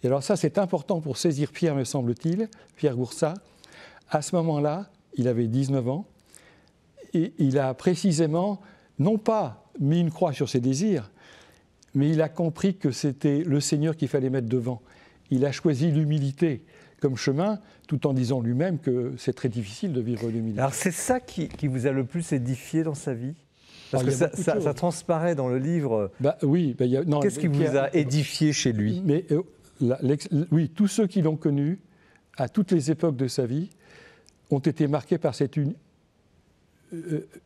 Et alors ça, c'est important pour saisir Pierre, me semble-t-il, Pierre Goursat. À ce moment-là, il avait 19 ans, et il a précisément, non pas mis une croix sur ses désirs, mais il a compris que c'était le Seigneur qu'il fallait mettre devant. Il a choisi l'humilité comme chemin, tout en disant lui-même que c'est très difficile de vivre l'humilité.
Alors c'est ça qui vous a le plus édifié dans sa vie? Parce que ça transparaît dans le livre.
Oui.
Qu'est-ce qui vous a édifié chez lui?
Oui, tous ceux qui l'ont connu, à toutes les époques de sa vie, ont été marqués par cette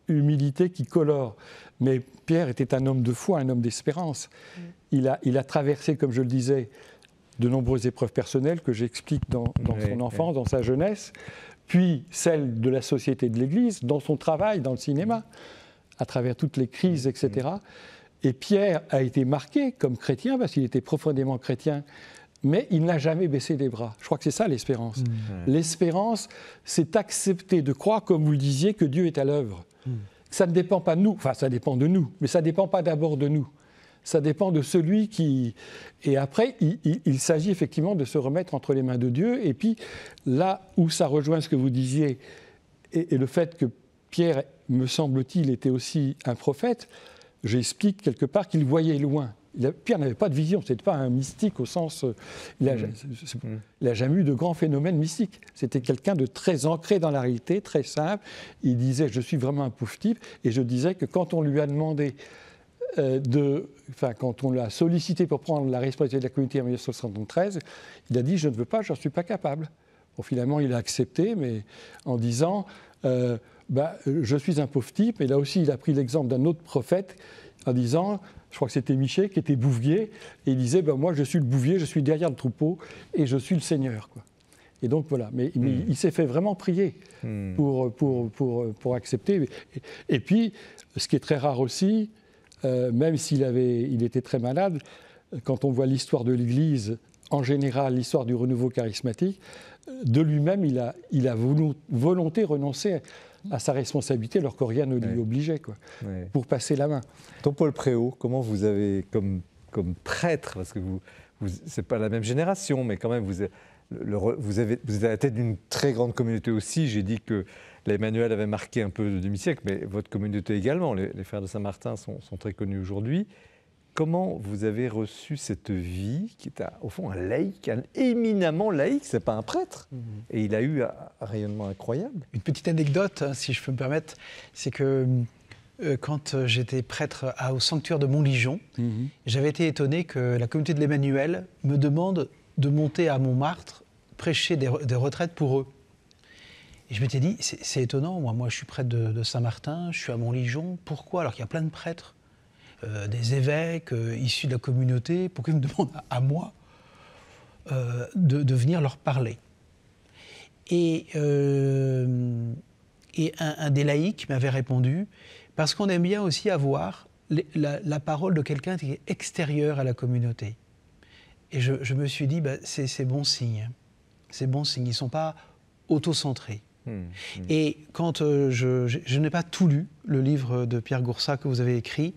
humilité qui colore. Mais Pierre était un homme de foi, un homme d'espérance. Il a traversé, comme je le disais, de nombreuses épreuves personnelles que j'explique dans son enfance, dans sa jeunesse, puis celles de la société de l'Église, dans son travail, dans le cinéma, à travers toutes les crises, etc. Et Pierre a été marqué comme chrétien, parce qu'il était profondément chrétien, mais il n'a jamais baissé les bras. Je crois que c'est ça l'espérance. L'espérance, c'est accepter de croire, comme vous le disiez, que Dieu est à l'œuvre. Ça ne dépend pas de nous, enfin ça dépend de nous, mais ça ne dépend pas d'abord de nous. Ça dépend de celui qui... Et après, il s'agit effectivement de se remettre entre les mains de Dieu. Et puis, là où ça rejoint ce que vous disiez, et le fait que Pierre, me semble-t-il, était aussi un prophète, j'explique quelque part qu'il voyait loin. Pierre n'avait pas de vision, ce n'était pas un mystique au sens... Il n'a jamais eu de grands phénomènes mystiques. C'était quelqu'un de très ancré dans la réalité, très simple. Il disait « je suis vraiment un pauvre type ». Et je disais que quand on lui a demandé... quand on l'a sollicité pour prendre la responsabilité de la communauté en 1973, il a dit « je ne veux pas, je n'en suis pas capable ». Bon, finalement, il a accepté, mais en disant je suis un pauvre type. Et là aussi, il a pris l'exemple d'un autre prophète en disant, je crois que c'était Michée qui était bouvier, et il disait moi je suis le bouvier, je suis derrière le troupeau, et je suis le Seigneur, quoi. Et donc voilà, mais il s'est fait vraiment prier pour accepter. Et puis, ce qui est très rare aussi, même il était très malade, quand on voit l'histoire de l'Église, en général l'histoire du renouveau charismatique, de lui-même il a volonté renoncer à sa responsabilité alors que rien ne l'y obligeait, quoi, pour passer la main.
Don Paul Préau, comment vous avez, comme prêtre, parce que c'est pas la même génération, mais quand même vous êtes à la tête d'une très grande communauté aussi. J'ai dit que l'Emmanuel avait marqué un peu le demi-siècle, mais votre communauté également. Les Frères de Saint-Martin sont très connus aujourd'hui. Comment vous avez reçu cette vie qui est au fond un laïc, éminemment laïc, c'est pas un prêtre, et il a eu un rayonnement incroyable.
Une petite anecdote, si je peux me permettre, c'est que quand j'étais prêtre au sanctuaire de Montligeon, j'avais été étonné que la communauté de l'Emmanuel me demande de monter à Montmartre, prêcher des retraites pour eux. Et je m'étais dit, c'est étonnant, moi je suis prêtre de Saint-Martin, je suis à Montligeon, pourquoi alors qu'il y a plein de prêtres, des évêques issus de la communauté, pourquoi ils me demandent à moi de venir leur parler? Et un des laïcs m'avait répondu, parce qu'on aime bien aussi avoir la parole de quelqu'un qui est extérieur à la communauté. Et je me suis dit, c'est bon signe. C'est bon signe. Ils ne sont pas autocentrés. Et quand je n'ai pas tout lu, le livre de Pierre Goursat que vous avez écrit,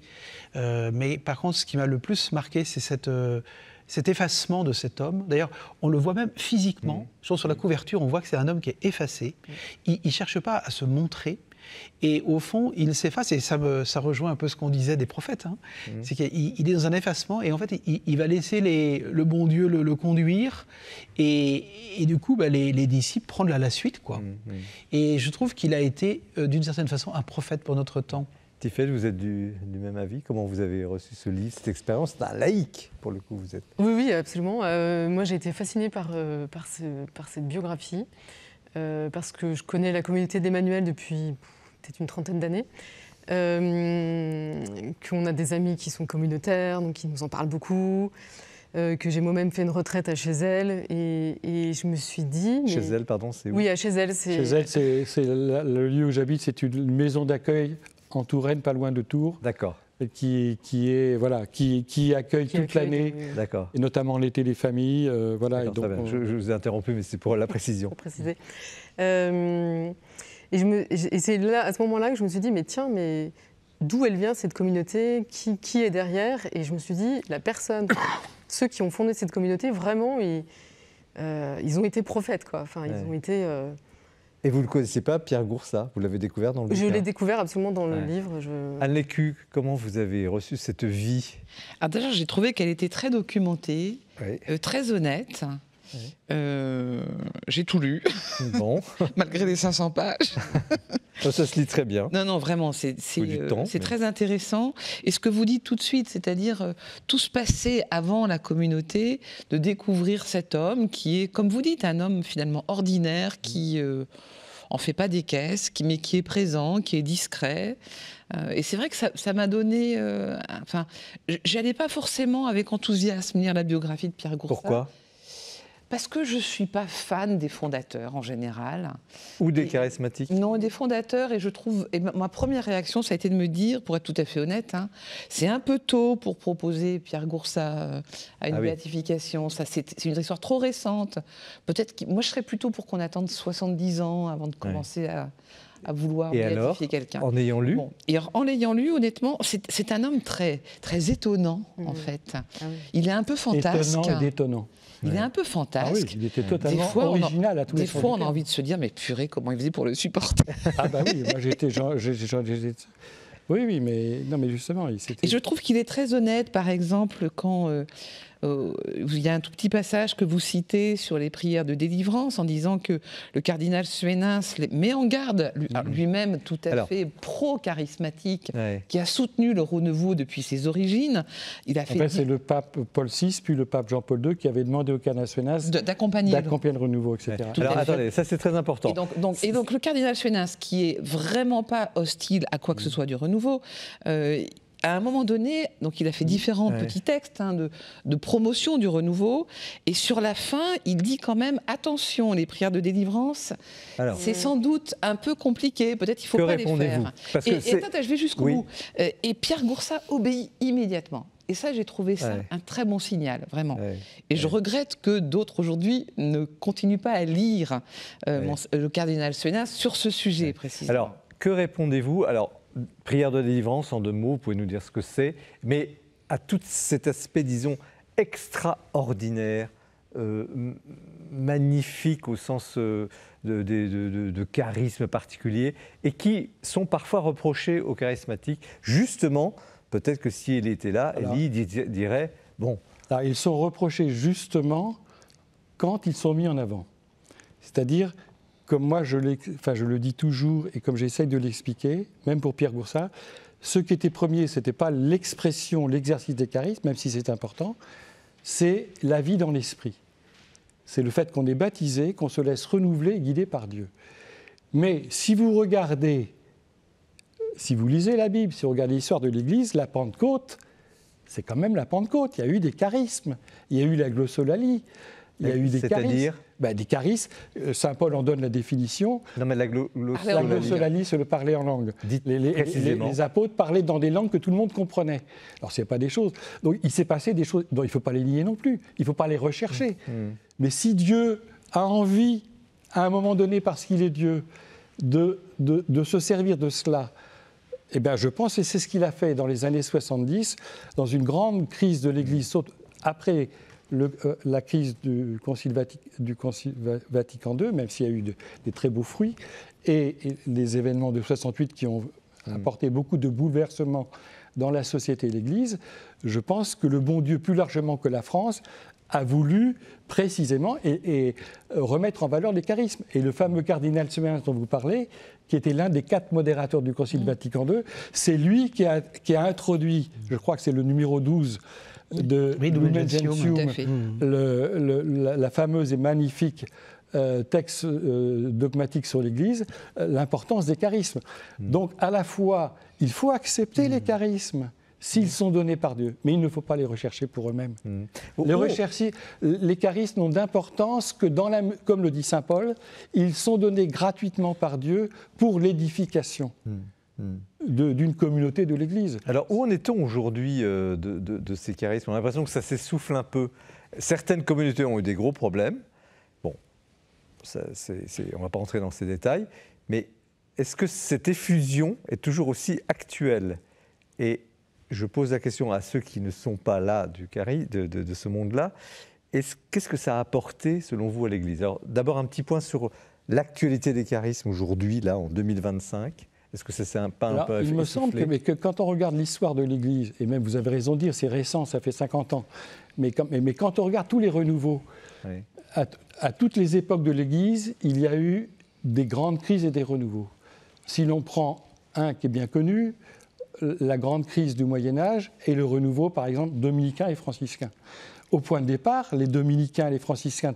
mais par contre, ce qui m'a le plus marqué, c'est cet effacement de cet homme. D'ailleurs, on le voit même physiquement. Sur la couverture, on voit que c'est un homme qui est effacé. Il ne cherche pas à se montrer. Et au fond, il s'efface, et ça rejoint un peu ce qu'on disait des prophètes. C'est qu'il est dans un effacement, et en fait, il va laisser le bon Dieu le conduire, et du coup, les disciples prennent la suite, quoi. Et je trouve qu'il a été, d'une certaine façon, un prophète pour notre temps.
Tiffaine, vous êtes du même avis? Comment vous avez reçu ce livre, cette expérience? C'est un laïc, pour le coup, vous êtes.
Oui, absolument. Moi, j'ai été fascinée par cette biographie, parce que je connais la communauté d'Emmanuel depuis peut-être une trentaine d'années, qu'on a des amis qui sont communautaires, donc qui nous en parlent beaucoup, que j'ai moi-même fait une retraite à chez elle, et je me suis dit...
Chez elle, pardon, c'est où?
Oui, à chez elle.
Chez elle, c'est le lieu où j'habite, c'est une maison d'accueil en Touraine, pas loin de Tours.
D'accord.
Qui accueille toute l'année,
d'accord.
Et notamment l'été les familles. Voilà, et donc,
je vous ai interrompu, mais c'est pour la précision.
Pour préciser. Et c'est là, à ce moment-là que je me suis dit, mais tiens, mais d'où elle vient cette communauté, qui est derrière? Et je me suis dit, la personne, ceux qui ont fondé cette communauté, vraiment, ils ont été prophètes, quoi. Enfin, ils ont été...
Et vous ne le connaissiez pas, Pierre Goursat? Vous l'avez découvert dans le bouquin?
Je l'ai découvert absolument dans le livre.
Anne Lécu, comment vous avez reçu cette vie?
Déjà, j'ai trouvé qu'elle était très documentée, très honnête. Oui. J'ai tout lu, malgré les 500 pages.
Ça se lit très bien.
Non, vraiment, c'est très intéressant. Et ce que vous dites tout de suite, c'est-à-dire tout se passait avant la communauté, de découvrir cet homme qui est, comme vous dites, un homme finalement ordinaire, qui en fait pas des caisses, mais qui est présent, qui est discret. Et c'est vrai que ça m'a donné... j'allais pas forcément avec enthousiasme lire la biographie de Pierre Goursat.
Pourquoi?
Parce que je ne suis pas fan des fondateurs en général.
Ou des charismatiques? Non,
des fondateurs. Et je trouve... Et ma première réaction, ça a été de me dire, pour être tout à fait honnête, c'est un peu tôt pour proposer Pierre Goursat à une béatification. Ça, c'est une histoire trop récente. Peut-être moi, je serais plutôt pour qu'on attende 70 ans avant de commencer à vouloir béatifier quelqu'un.
En ayant lu
en l'ayant lu, honnêtement, c'est un homme très, très étonnant, en fait. Il est un peu fantasque.
Étonnant et détonnant.
Il est un peu fantasque.
Il était totalement original à tous les
Des fois, on a envie de se dire, mais purée, comment il faisait pour le supporter?
Oui, moi j'étais... Oui, mais justement...
Et je trouve qu'il est très honnête, par exemple, quand... il y a un tout petit passage que vous citez sur les prières de délivrance en disant que le cardinal Suénens met en garde lui-même tout à fait pro-charismatique, qui a soutenu le renouveau depuis ses origines.
C'est le pape Paul VI, puis le pape Jean-Paul II qui avait demandé au cardinal Suénens d'accompagner le renouveau, etc.
Alors attendez, ça c'est très important.
Et donc le cardinal Suénens, qui est vraiment pas hostile à quoi que ce soit du renouveau, à un moment donné, donc il a fait différents petits textes de promotion du renouveau, et sur la fin, il dit quand même attention, les prières de délivrance, c'est sans doute un peu compliqué, peut-être il ne faut pas les faire. Je vais jusqu'au bout. Et Pierre Goursat obéit immédiatement. Et ça, j'ai trouvé ça un très bon signal, vraiment. Et je regrette que d'autres aujourd'hui ne continuent pas à lire le cardinal Suénens sur ce sujet précisément.
Alors, que répondez-vous? Prière de délivrance, en 2 mots, vous pouvez nous dire ce que c'est, mais à tout cet aspect, disons, extraordinaire, magnifique au sens de charisme particulier, et qui sont parfois reprochés aux charismatiques. Justement, peut-être que si elle était là, Élie dirait, bon...
ils sont reprochés justement quand ils sont mis en avant. C'est-à-dire... Comme moi, je le dis toujours et comme j'essaye de l'expliquer, même pour Pierre Goursat, ce qui était premier, ce n'était pas l'expression, l'exercice des charismes, même si c'est important, c'est la vie dans l'esprit. C'est le fait qu'on est baptisé, qu'on se laisse renouveler et guider par Dieu. Mais si vous regardez, si vous lisez la Bible, si vous regardez l'histoire de l'Église, la Pentecôte, c'est quand même la Pentecôte. Il y a eu des charismes, il y a eu la glossolalie, il y a eu des charismes. Des charismes, Saint Paul en donne la définition.
Non, mais la
glossolalie, c'est le parler en langue. Les apôtres parlaient dans des langues que tout le monde comprenait. Alors, ce n'est pas des choses. Donc, il s'est passé des choses dont il ne faut pas les nier non plus. Il ne faut pas les rechercher. Mais si Dieu a envie, à un moment donné, parce qu'il est Dieu, de se servir de cela, je pense que c'est ce qu'il a fait dans les années 70, dans une grande crise de l'Église, après... la crise du Concile Vatican II, même s'il y a eu des très beaux fruits, et les événements de 68 qui ont apporté beaucoup de bouleversements dans la société et l'Église, je pense que le bon Dieu, plus largement que la France, a voulu précisément et remettre en valeur les charismes. Et le fameux cardinal Semains dont vous parlez, qui était l'un des 4 modérateurs du Concile Vatican II, c'est lui qui a introduit, je crois que c'est le numéro 12 de Lumen Gentium, la fameuse et magnifique texte dogmatique sur l'Église, l'importance des charismes. Donc à la fois, il faut accepter les charismes s'ils sont donnés par Dieu, mais il ne faut pas les rechercher pour eux-mêmes. Les charismes n'ont d'importance que comme le dit saint Paul, ils sont donnés gratuitement par Dieu pour l'édification d'une communauté de l'Église.
Alors où en est-on aujourd'hui de ces charismes? On a l'impression que ça s'essouffle un peu. Certaines communautés ont eu des gros problèmes. Bon, on ne va pas rentrer dans ces détails, mais est-ce que cette effusion est toujours aussi actuelle? Et je pose la question à ceux qui ne sont pas là de ce monde-là. Qu'est-ce que ça a apporté, selon vous, à l'Église? Alors, d'abord, un petit point sur l'actualité des charismes aujourd'hui, là, en 2025. Est-ce que ça s'est pas un peu
il me semble que quand on regarde l'histoire de l'Église, et même vous avez raison de dire, c'est récent, ça fait 50 ans, mais quand on regarde tous les renouveaux, à toutes les époques de l'Église, il y a eu des grandes crises et des renouveaux. Si l'on prend un qui est bien connu, la grande crise du Moyen-Âge et le renouveau, par exemple, dominicain et franciscain. Au point de départ, les dominicains et les franciscains,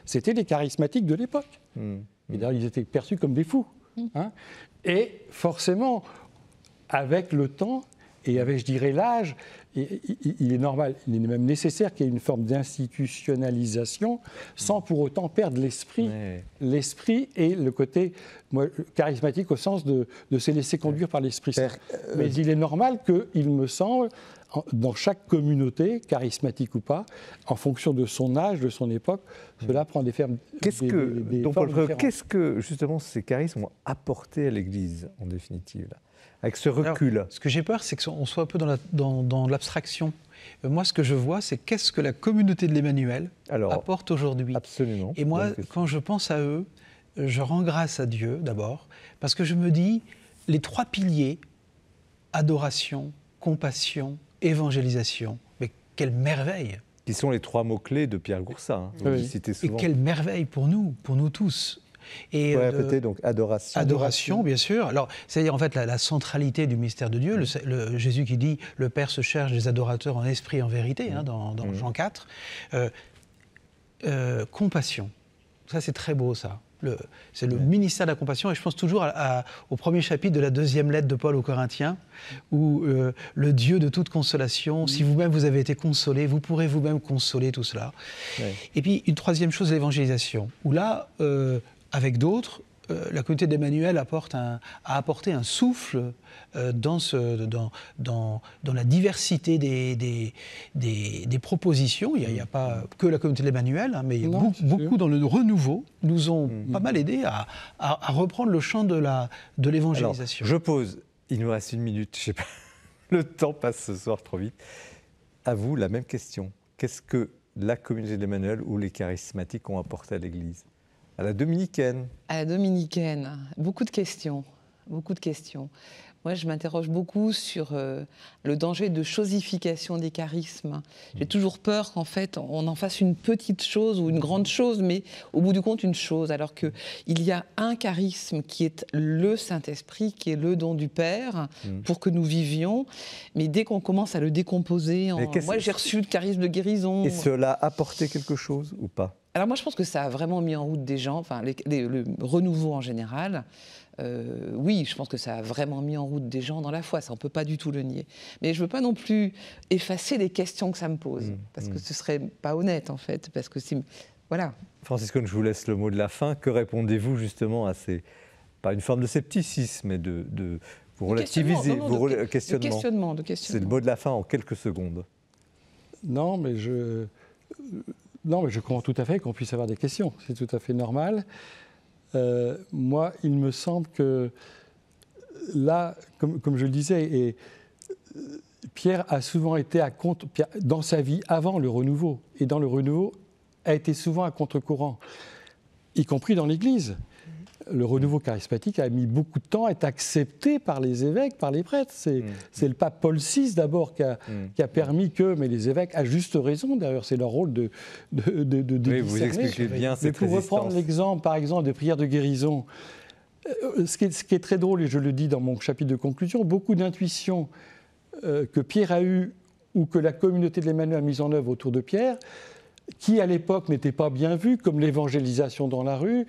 c'était les charismatiques de l'époque. Et d'ailleurs, ils étaient perçus comme des fous. Et forcément, avec le temps et avec, je dirais, l'âge, il est normal, il est même nécessaire qu'il y ait une forme d'institutionnalisation sans pour autant perdre l'esprit. L'esprit et le côté charismatique au sens de se laisser conduire par l'Esprit Saint. Mais il est normal qu'il me semble, dans chaque communauté, charismatique ou pas, en fonction de son âge, de son époque, cela prend des formes différentes.
Qu'est-ce que, justement, ces charismes ont apporté à l'Église, en définitive, là, avec ce recul?
Alors, ce que j'ai peur, c'est qu'on soit un peu dans l'abstraction. Moi, ce que je vois, c'est qu'est-ce que la communauté de l'Emmanuel apporte aujourd'hui.
Absolument.
Et moi, quand je pense à eux, je rends grâce à Dieu, d'abord, parce que je me dis, les 3 piliers, adoration, compassion, évangélisation, mais quelle merveille!
Qui sont les 3 mots-clés de Pierre Goursat,
Et quelle merveille pour nous tous.
Et répéter donc adoration.
Adoration, bien sûr. Alors, c'est-à-dire en fait la centralité du mystère de Dieu. Jésus qui dit le Père se cherche des adorateurs en esprit et en vérité, dans Jean 4. Compassion. Ça, c'est très beau, ça. C'est le ministère de la compassion, et je pense toujours au premier chapitre de la 2e lettre de Paul aux Corinthiens, où le Dieu de toute consolation, si vous-même vous avez été consolés, vous pourrez vous-même consoler tout cela. Et puis une 3e chose, l'évangélisation, où là, avec d'autres, la communauté d'Emmanuel a apporté un souffle dans la diversité des propositions. Il n'y a pas que la communauté d'Emmanuel, mais il y a beaucoup dans le renouveau, nous ont pas mal aidé à reprendre le champ de l'évangélisation.
Je pose, il nous reste 1 minute, je sais pas, le temps passe ce soir trop vite. À vous, la même question. Qu'est-ce que la communauté d'Emmanuel ou les charismatiques ont apporté à l'Église? À la dominicaine. À la
dominicaine, beaucoup de questions. Moi, je m'interroge beaucoup sur le danger de chosification des charismes. J'ai toujours peur qu'en fait, on en fasse une petite chose ou une grande chose, mais au bout du compte, une chose. Alors qu'il y a un charisme qui est le Saint-Esprit, qui est le don du Père, pour que nous vivions. Mais dès qu'on commence à le décomposer, moi, j'ai reçu le charisme de guérison.
Et cela a apporté quelque chose ou pas?
Alors moi, je pense que ça a vraiment mis en route des gens, enfin le renouveau en général. Oui, je pense que ça a vraiment mis en route des gens dans la foi, ça on ne peut pas du tout le nier. Mais je ne veux pas non plus effacer les questions que ça me pose, parce que ce ne serait pas honnête en fait, parce que c'est... Voilà.
Franciscaine, je vous laisse le mot de la fin. Que répondez-vous justement à ces... Pas une forme de scepticisme, mais de vous relativiser, vos questionnements.
De questionnement.
C'est le mot de la fin en quelques secondes.
Non, mais je comprends tout à fait qu'on puisse avoir des questions. C'est tout à fait normal. Moi, il me semble que là, comme je le disais, Pierre a souvent été dans sa vie avant le renouveau. Et dans le renouveau, a été souvent à contre-courant, y compris dans l'Église. le renouveau charismatique a mis beaucoup de temps à être accepté par les évêques, par les prêtres. C'est le pape Paul VI d'abord qui a permis que, mais les évêques, à juste raison d'ailleurs, c'est leur rôle de
oui, vous expliquez bien cette
pour reprendre l'exemple, par exemple, des prières de guérison, ce qui est très drôle, et je le dis dans mon chapitre de conclusion, beaucoup d'intuitions que Pierre a eues ou que la communauté de l'Emmanuel a mise en œuvre autour de Pierre, qui à l'époque n'étaient pas bien vues, comme l'évangélisation dans la rue,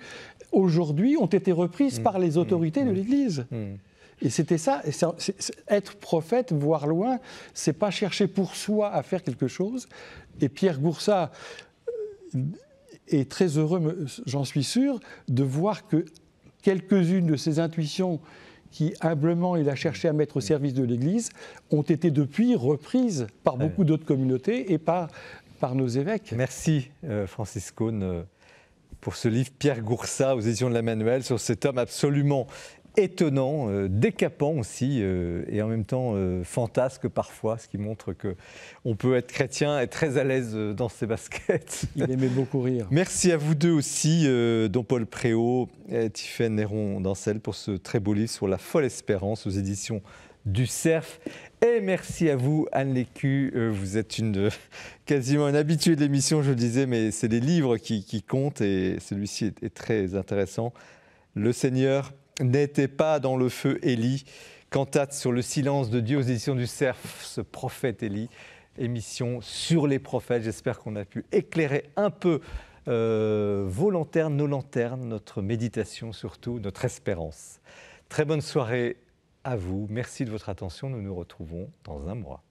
aujourd'hui ont été reprises par les autorités de l'Église. Et c'était ça, être prophète, voir loin, c'est pas chercher pour soi à faire quelque chose. Et Pierre Goursat est très heureux, j'en suis sûr, de voir que quelques-unes de ses intuitions qui, humblement, il a cherché à mettre au service de l'Église, ont été depuis reprises par beaucoup d'autres communautés et par nos évêques.
Merci Francis Cosne pour ce livre Pierre Goursat aux éditions de l'Emmanuel sur cet homme absolument étonnant, décapant aussi et en même temps fantasque parfois, ce qui montre qu'on peut être chrétien et très à l'aise dans ses baskets.
Il aimait beaucoup rire.
Merci à vous deux aussi, Don Paul Préau et Tiffaine Néron-Dancel pour ce très beau livre sur la folle espérance aux éditions du Cerf. Et merci à vous, Anne Lécu. Vous êtes quasiment une habituée de l'émission, je le disais, mais c'est les livres qui comptent et celui-ci est très intéressant. Le Seigneur n'était pas dans le feu Élie. Cantate sur le silence de Dieu aux éditions du Cerf, ce prophète Élie. Émission sur les prophètes. J'espère qu'on a pu éclairer un peu vos lanternes, nos lanternes, notre méditation surtout, notre espérance. Très bonne soirée à vous. Merci de votre attention. Nous nous retrouvons dans un mois.